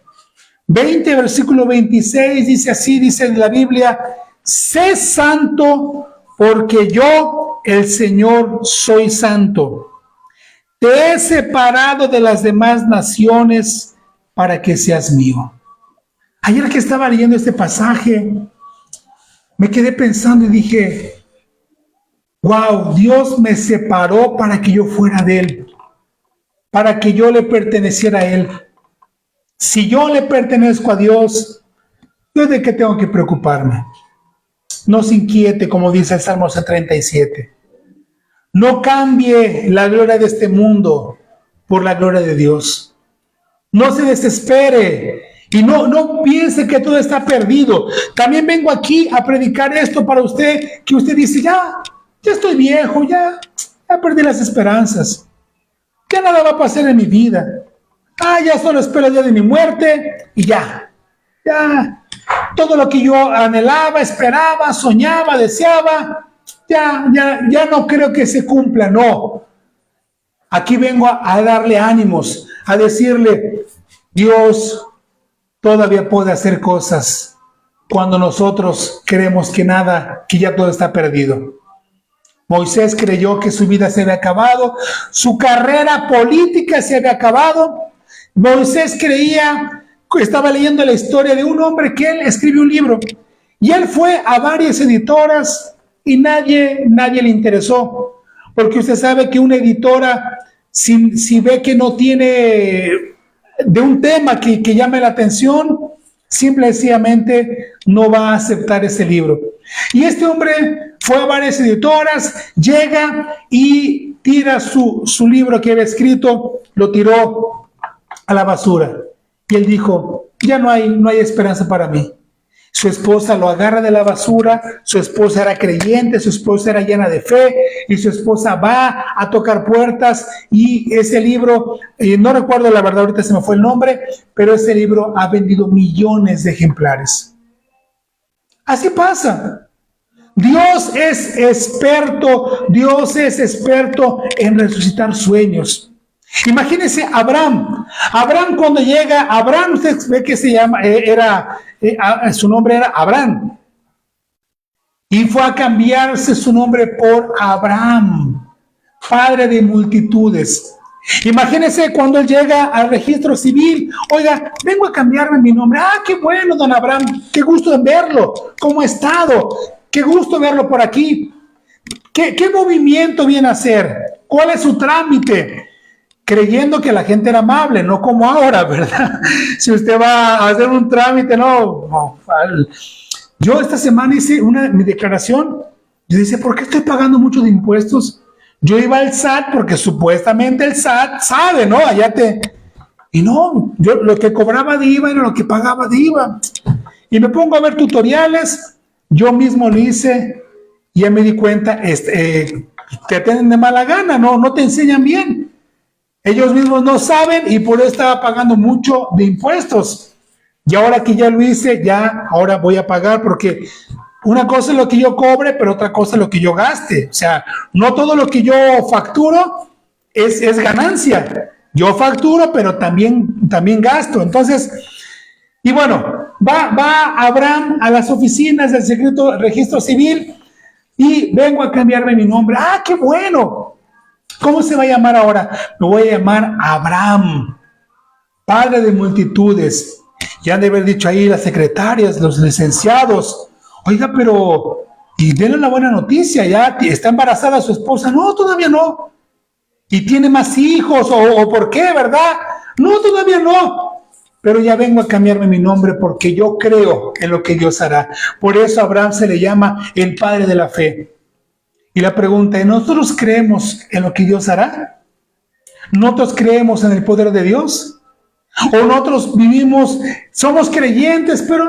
20, versículo 26, dice así, dice en la Biblia: sé santo porque yo, el Señor, soy santo. Te he separado de las demás naciones para que seas mío. Ayer que estaba leyendo este pasaje, me quedé pensando y dije, wow, Dios me separó para que yo fuera de Él, para que yo le perteneciera a Él. Si yo le pertenezco a Dios, ¿yo de qué tengo que preocuparme? No se inquiete, como dice el Salmo 37. No cambie la gloria de este mundo por la gloria de Dios. No se desespere y no piense que todo está perdido. También vengo aquí a predicar esto para usted, que usted dice, ya estoy viejo, ya perdí las esperanzas. Ya nada va a pasar en mi vida. Ya solo espero el día de mi muerte y ya. Todo lo que yo anhelaba, esperaba, soñaba, deseaba, ya no creo que se cumpla, no. Aquí vengo a darle ánimos, a decirle, Dios todavía puede hacer cosas cuando nosotros creemos que nada, que ya todo está perdido. Moisés creyó que su vida se había acabado, su carrera política se había acabado. Moisés creía, estaba leyendo la historia de un hombre que él escribió un libro y él fue a varias editoras y nadie le interesó, porque usted sabe que una editora, si ve que no tiene de un tema que llame la atención, simple y sencillamente no va a aceptar ese libro. Y este hombre fue a varias editoras, llega y tira su libro que había escrito, lo tiró a la basura. Y él dijo, ya no hay esperanza para mí. Su esposa lo agarra de la basura, su esposa era creyente, su esposa era llena de fe, y su esposa va a tocar puertas, y ese libro, no recuerdo la verdad, ahorita se me fue el nombre, pero ese libro ha vendido millones de ejemplares. Así pasa. Dios es experto en resucitar sueños. Imagínense Abraham cuando llega, Abraham, usted ve que se llama, su nombre era Abraham, y fue a cambiarse su nombre por Abraham, padre de multitudes. Imagínense cuando él llega al registro civil, oiga, vengo a cambiarme mi nombre. Qué bueno, don Abraham, qué gusto en verlo, ¿cómo ha estado? Qué gusto verlo por aquí. ¿Qué movimiento viene a hacer? ¿Cuál es su trámite? Creyendo que la gente era amable, no como ahora, ¿verdad? Si usted va a hacer un trámite, no. Yo esta semana hice mi declaración. Yo decía, ¿por qué estoy pagando mucho de impuestos? Yo iba al SAT porque supuestamente el SAT sabe, ¿no? Y no, yo lo que cobraba de IVA era lo que pagaba de IVA. y me pongo a ver tutoriales. Yo mismo lo hice y ya me di cuenta, te atienden de mala gana, no te enseñan bien. Ellos mismos no saben y por eso estaba pagando mucho de impuestos. Y ahora que ya lo hice, ahora voy a pagar porque una cosa es lo que yo cobre, pero otra cosa es lo que yo gaste. O sea, no todo lo que yo facturo es ganancia. Yo facturo, pero también gasto. Entonces, y bueno, va Abraham a las oficinas del secreto registro civil y vengo a cambiarme mi nombre. ¡Ah, qué bueno! ¿Cómo se va a llamar ahora? Me voy a llamar Abraham, padre de multitudes. Ya han de haber dicho ahí las secretarias, los licenciados. Oiga, pero, y denle la buena noticia, ya está embarazada su esposa. No, todavía no. Y tiene más hijos, o ¿por qué, verdad? No, todavía no. Pero ya vengo a cambiarme mi nombre porque yo creo en lo que Dios hará. Por eso a Abraham se le llama el padre de la fe. Y la pregunta es, ¿nosotros creemos en lo que Dios hará? ¿Nosotros creemos en el poder de Dios? ¿O nosotros vivimos, somos creyentes, pero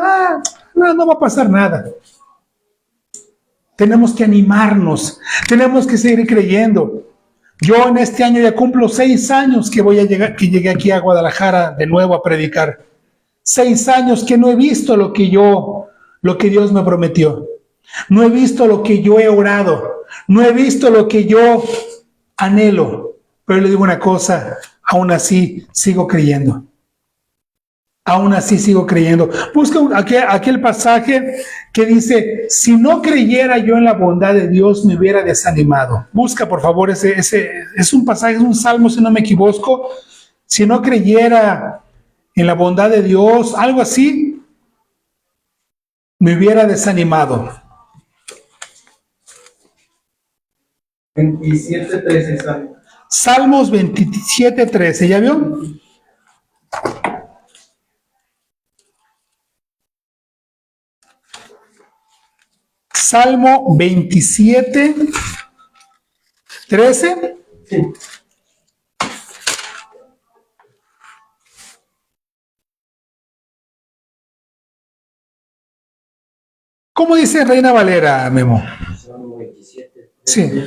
no va a pasar nada? Tenemos que animarnos, tenemos que seguir creyendo. Yo en este año ya cumplo 6 años que llegué aquí a Guadalajara de nuevo a predicar. 6 años que no he visto lo que Dios me prometió. No he visto lo que yo he orado. No he visto lo que yo anhelo. Pero le digo una cosa, aún así sigo creyendo. Aún así sigo creyendo. Busca aquel pasaje que dice, si no creyera yo en la bondad de Dios, me hubiera desanimado. Busca, por favor, ese es un pasaje, es un salmo, si no me equivoco. Si no creyera en la bondad de Dios, algo así, me hubiera desanimado. 27:13, Salmo. Salmos 27:13, ¿ya vio? Salmo 27:13. Sí. ¿Cómo dice Reina Valera, Memo? Salmo 27. Sí.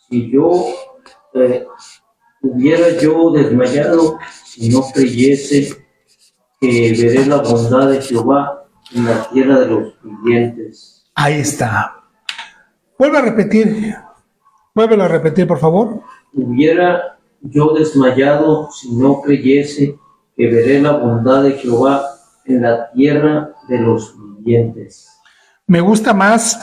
Si yo hubiera yo desmayado si no creyese que veré la bondad de Jehová en la tierra de los vivientes. Ahí está. Vuélvelo a repetir, por favor. Hubiera yo desmayado si no creyese que veré la bondad de Jehová en la tierra de los vivientes. Me gusta más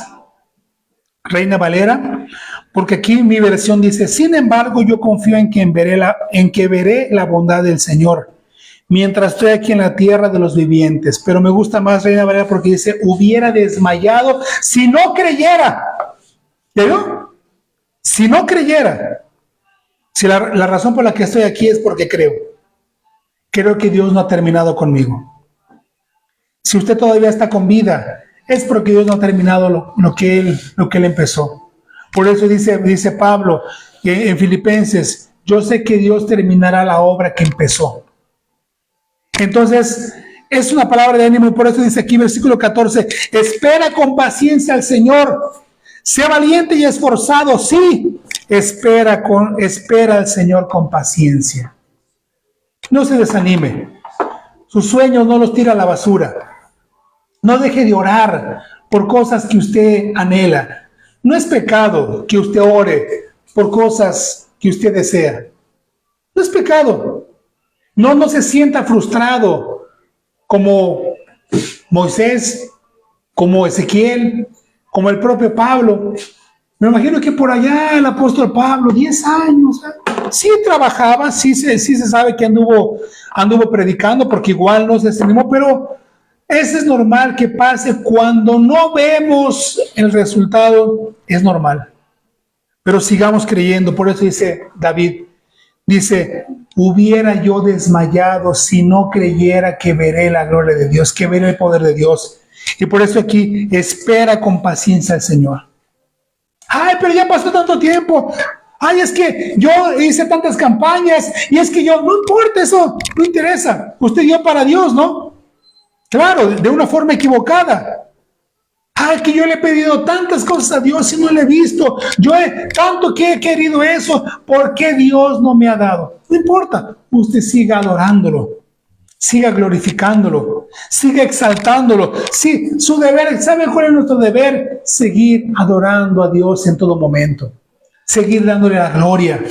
Reina Valera, porque aquí mi versión dice, sin embargo, yo confío en que veré la bondad del Señor mientras estoy aquí en la tierra de los vivientes. Pero me gusta más Reina Valera porque dice, hubiera desmayado si no creyera. ¿Pero? Si no creyera. Si la razón por la que estoy aquí es porque creo. Creo que Dios no ha terminado conmigo. Si usted todavía está con vida, es porque Dios no ha terminado lo que él empezó. Por eso dice Pablo en Filipenses, yo sé que Dios terminará la obra que empezó. Entonces, es una palabra de ánimo y por eso dice aquí versículo 14, espera con paciencia al Señor, sea valiente y esforzado, sí, espera al Señor con paciencia. No se desanime, sus sueños no los tira a la basura. No deje de orar por cosas que usted anhela. No es pecado que usted ore por cosas que usted desea. No es pecado. No se sienta frustrado como Moisés, como Ezequiel, como el propio Pablo. Me imagino que por allá el apóstol Pablo, 10 años, sí trabajaba, sí se sabe que anduvo predicando porque igual no se desanimó, pero eso es normal que pase cuando no vemos el resultado, es normal. Pero sigamos creyendo, por eso dice David, dice, hubiera yo desmayado si no creyera que veré la gloria de Dios, que veré el poder de Dios. Y por eso aquí, espera con paciencia al Señor. Ay, pero ya pasó tanto tiempo. Ay, es que yo hice tantas campañas y es que no importa eso, no interesa. Usted dio para Dios, ¿no? Claro, de una forma equivocada. Ay, que yo le he pedido tantas cosas a Dios y no le he visto. Tanto que he querido eso. ¿Por qué Dios no me ha dado? No importa. Usted siga adorándolo. Siga glorificándolo. Siga exaltándolo. Sí, su deber, ¿saben cuál es nuestro deber? Seguir adorando a Dios en todo momento. Seguir dándole la gloria.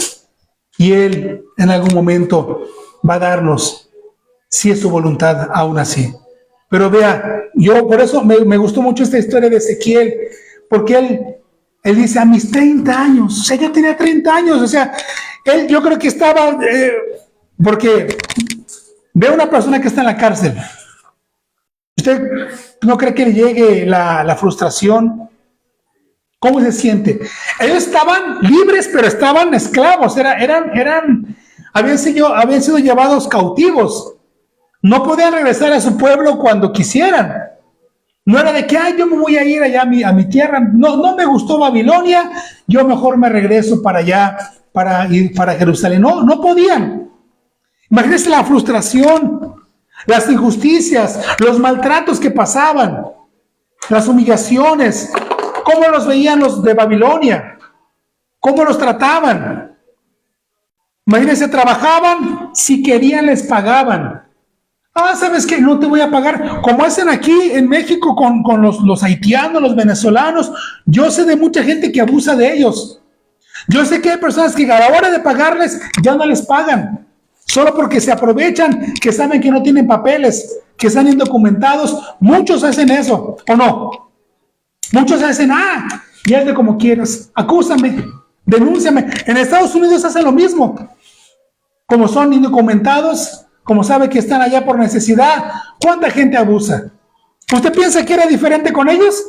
Y Él en algún momento va a darnos, si es su voluntad, aún así. Pero vea, yo por eso me gustó mucho esta historia de Ezequiel, porque él dice, a mis 30 años, o sea, yo tenía 30 años, o sea, yo creo que estaba, porque ve a una persona que está en la cárcel, ¿usted no cree que le llegue la frustración? ¿Cómo se siente? Ellos estaban libres, pero estaban esclavos, habían sido llevados cautivos. No podían regresar a su pueblo cuando quisieran. No era de que, yo me voy a ir allá a mi tierra. No me gustó Babilonia, yo mejor me regreso para allá, para ir para Jerusalén. No podían. Imagínense la frustración, las injusticias, los maltratos que pasaban, las humillaciones, cómo los veían los de Babilonia, cómo los trataban. Imagínense, trabajaban, si querían les pagaban. ¿Sabes qué? No te voy a pagar. Como hacen aquí en México con los haitianos, los venezolanos. Yo sé de mucha gente que abusa de ellos. Yo sé que hay personas que a la hora de pagarles ya no les pagan. Solo porque se aprovechan, que saben que no tienen papeles, que están indocumentados. Muchos hacen eso, ¿o no? Muchos hacen, y hazle como quieras. Acúsame, denúnciame. En Estados Unidos hacen lo mismo. Como son indocumentados, como sabe que están allá por necesidad, ¿cuánta gente abusa? ¿Usted piensa que era diferente con ellos?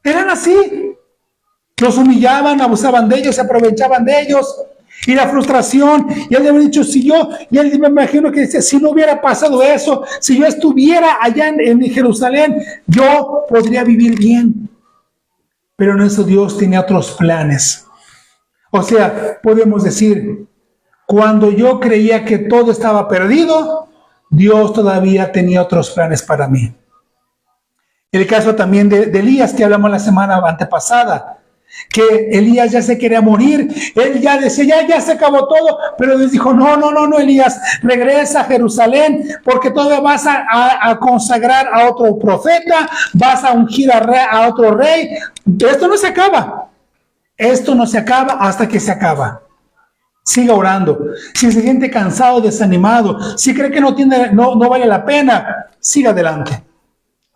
Eran así. Los humillaban, abusaban de ellos, se aprovechaban de ellos. Y la frustración, y él le había dicho, y él me imagino que decía, si no hubiera pasado eso, si yo estuviera allá en Jerusalén, yo podría vivir bien. Pero en eso Dios tenía otros planes. O sea, podemos decir, cuando yo creía que todo estaba perdido, Dios todavía tenía otros planes para mí. El caso también de Elías, que hablamos la semana antepasada, que Elías ya se quería morir, él ya decía, ya se acabó todo, pero Dios dijo, no, Elías, regresa a Jerusalén, porque todavía vas a consagrar a otro profeta, vas a ungir a otro rey. Esto no se acaba hasta que se acaba. Siga orando. Si se siente cansado, desanimado, si cree que no vale la pena, siga adelante.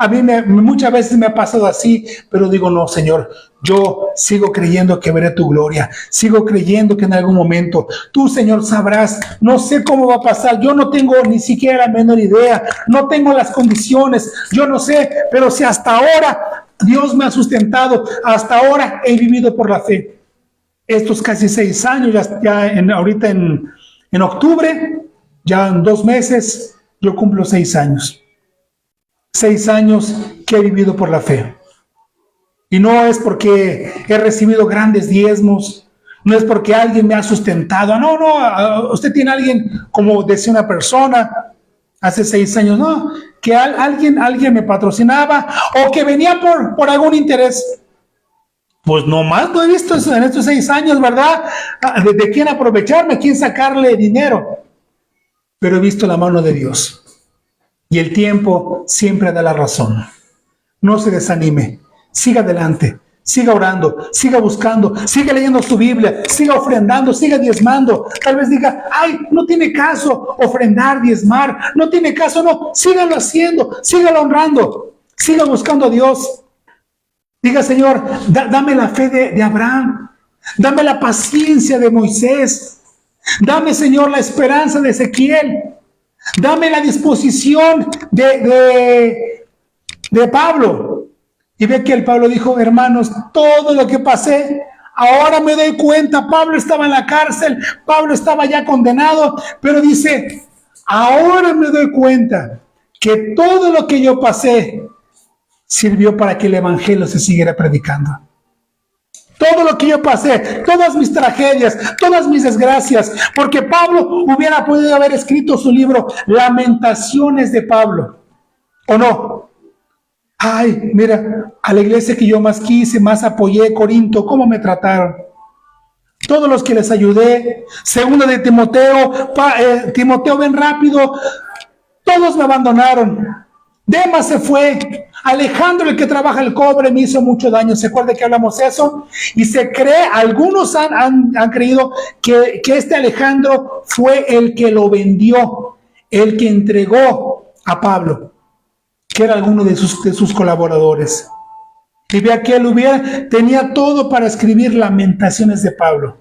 A mí muchas veces me ha pasado así, pero digo, no, Señor, yo sigo creyendo que veré tu gloria. Sigo creyendo que en algún momento tú, Señor, sabrás. No sé cómo va a pasar. Yo no tengo ni siquiera la menor idea. No tengo las condiciones. Yo no sé, pero si hasta ahora Dios me ha sustentado, hasta ahora he vivido por la fe. Estos casi 6 años, ahorita en octubre, ya en 2 meses, yo cumplo 6 años. 6 años que he vivido por la fe. Y no es porque he recibido grandes diezmos, no es porque alguien me ha sustentado. No, usted tiene alguien, como decía una persona hace 6 años, no, que alguien me patrocinaba o que venía por algún interés. Pues nomás no he visto eso en estos 6 años, ¿verdad? ¿De quién aprovecharme? ¿Quién sacarle dinero? Pero he visto la mano de Dios. Y el tiempo siempre da la razón. No se desanime. Siga adelante. Siga orando. Siga buscando. Siga leyendo su Biblia. Siga ofrendando. Siga diezmando. Tal vez diga, no tiene caso ofrendar, diezmar. No tiene caso, no. Sígalo haciendo. Sígalo honrando. Siga buscando a Dios. Diga, Señor, dame la fe de Abraham, dame la paciencia de Moisés, dame, Señor, la esperanza de Ezequiel, dame la disposición de Pablo. Y ve que el Pablo dijo, hermanos, todo lo que pasé, ahora me doy cuenta. Pablo estaba en la cárcel, Pablo estaba ya condenado, pero dice, ahora me doy cuenta que todo lo que yo pasé sirvió para que el evangelio se siguiera predicando. Todo lo que yo pasé, todas mis tragedias, todas mis desgracias, porque Pablo hubiera podido haber escrito su libro Lamentaciones de Pablo. ¿O no? Ay, mira, a la iglesia que yo más quise, más apoyé, Corinto, ¿cómo me trataron? Todos los que les ayudé, segunda de Timoteo, Timoteo, ven rápido, todos me abandonaron. Demas se fue. Alejandro, el que trabaja el cobre, me hizo mucho daño. ¿Se acuerda que hablamos eso? Y se cree, algunos han creído que este Alejandro fue el que lo vendió, el que entregó a Pablo, que era alguno de sus colaboradores. Y vea que él tenía todo para escribir Lamentaciones de Pablo.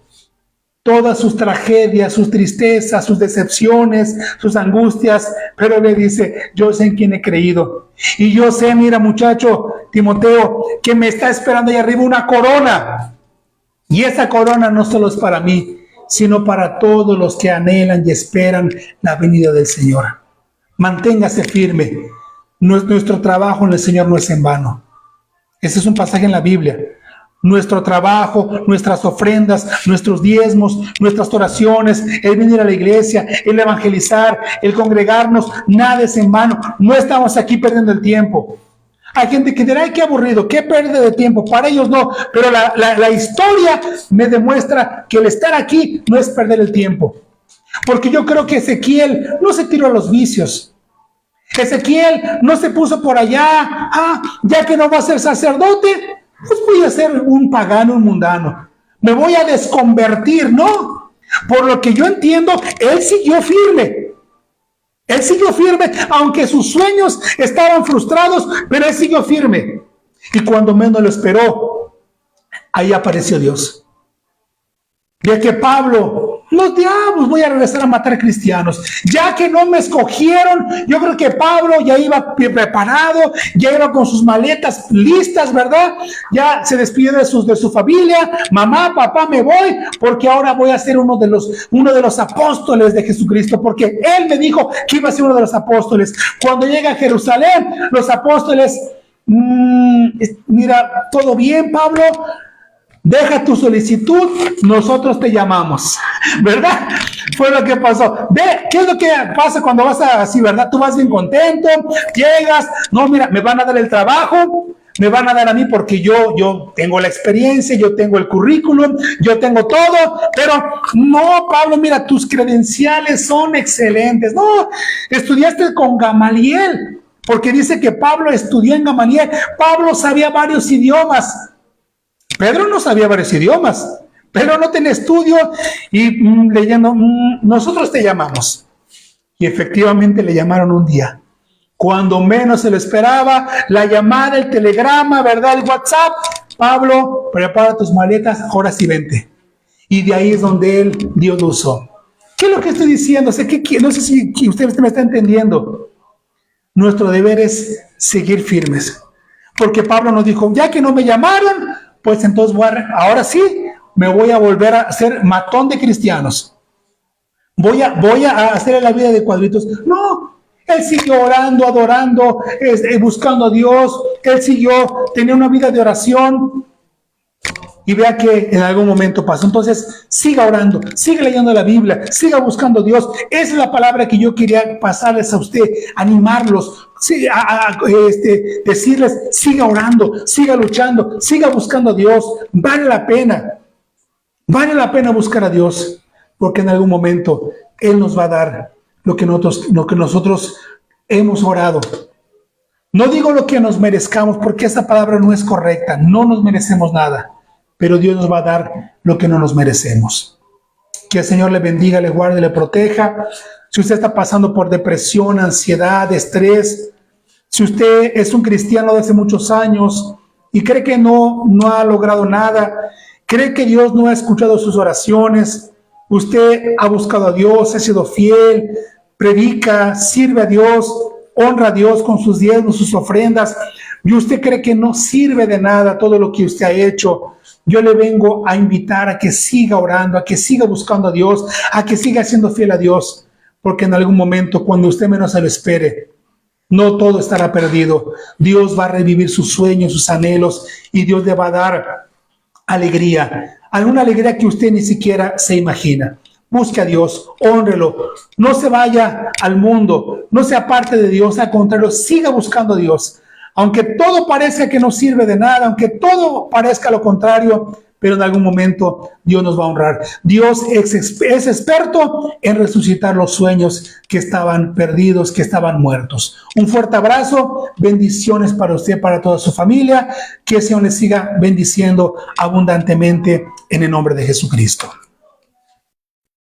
Todas sus tragedias, sus tristezas, sus decepciones, sus angustias, pero él le dice, yo sé en quién he creído. Y yo sé, mira muchacho, Timoteo, que me está esperando ahí arriba una corona. Y esa corona no solo es para mí, sino para todos los que anhelan y esperan la venida del Señor. Manténgase firme. Nuestro trabajo en el Señor no es en vano. Ese es un pasaje en la Biblia. Nuestro trabajo, nuestras ofrendas, nuestros diezmos, nuestras oraciones, el venir a la iglesia, el evangelizar, el congregarnos, nada es en vano. No estamos aquí perdiendo el tiempo. Hay gente que dirá, ay, qué aburrido, qué pérdida de tiempo. Para ellos no, pero la historia me demuestra que el estar aquí no es perder el tiempo. Porque yo creo que Ezequiel no se tiró a los vicios. Ezequiel no se puso por allá, ya que no va a ser sacerdote, pues voy a ser un pagano, un mundano. Me voy a desconvertir, ¿no? Por lo que yo entiendo, él siguió firme. Él siguió firme, aunque sus sueños estaban frustrados, pero él siguió firme. Y cuando menos lo esperó, ahí apareció Dios. De que Pablo, los diablos, voy a regresar a matar cristianos. Ya que no me escogieron, yo creo que Pablo ya iba preparado, ya iba con sus maletas listas, ¿verdad? Ya se despidió de su familia. Mamá, papá, me voy, porque ahora voy a ser uno de los apóstoles de Jesucristo, porque él me dijo que iba a ser uno de los apóstoles. Cuando llega a Jerusalén, los apóstoles, mira, todo bien, Pablo, deja tu solicitud, nosotros te llamamos, ¿verdad? Fue lo que pasó. ¿Qué es lo que pasa cuando vas así, verdad? Tú vas bien contento, llegas, no, mira, me van a dar el trabajo, me van a dar a mí porque yo tengo la experiencia, yo tengo el currículum, yo tengo todo, pero no, Pablo, mira, tus credenciales son excelentes. No, estudiaste con Gamaliel, porque dice que Pablo estudió en Gamaliel. Pablo sabía varios idiomas. Pedro no sabía varios idiomas, Pedro no tenía estudio y leyendo, nosotros te llamamos. Y efectivamente le llamaron un día. Cuando menos se lo esperaba, la llamada, el telegrama, ¿verdad? El WhatsApp. Pablo, prepara tus maletas, ahora sí vente. Y de ahí es donde Dios lo usó. ¿Qué es lo que estoy diciendo? No sé si usted me está entendiendo. Nuestro deber es seguir firmes. Porque Pablo nos dijo, ya que no me llamaron, pues entonces ahora sí me voy a volver a ser matón de cristianos. Voy a hacer la vida de cuadritos. No, él siguió orando, adorando, buscando a Dios. Él tenía una vida de oración. Y vea que en algún momento pasó. Entonces, siga orando, siga leyendo la Biblia, siga buscando a Dios. Esa es la palabra que yo quería pasarles a usted, animarlos, decirles, siga orando, siga luchando, siga buscando a Dios. Vale la pena buscar a Dios, porque en algún momento Él nos va a dar lo que nosotros hemos orado. No digo lo que nos merezcamos, porque esa palabra no es correcta, no nos merecemos nada. Pero Dios nos va a dar lo que no nos merecemos. Que el Señor le bendiga, le guarde, le proteja. Si usted está pasando por depresión, ansiedad, estrés, si usted es un cristiano de hace muchos años y cree que no ha logrado nada, cree que Dios no ha escuchado sus oraciones, usted ha buscado a Dios, ha sido fiel, predica, sirve a Dios, honra a Dios con sus diezmos, sus ofrendas, y usted cree que no sirve de nada todo lo que usted ha hecho, yo le vengo a invitar a que siga orando, a que siga buscando a Dios, a que siga siendo fiel a Dios, porque en algún momento, cuando usted menos se lo espere, no todo estará perdido. Dios va a revivir sus sueños, sus anhelos, y Dios le va a dar alegría, alguna alegría que usted ni siquiera se imagina. busque a Dios, hónrelo, no se vaya al mundo, no se aparte de Dios, al contrario, siga buscando a Dios. Aunque todo parezca que no sirve de nada, aunque todo parezca lo contrario, pero en algún momento Dios nos va a honrar. Dios es experto en resucitar los sueños que estaban perdidos, que estaban muertos. Un fuerte abrazo, bendiciones para usted, para toda su familia, que el Señor les siga bendiciendo abundantemente en el nombre de Jesucristo.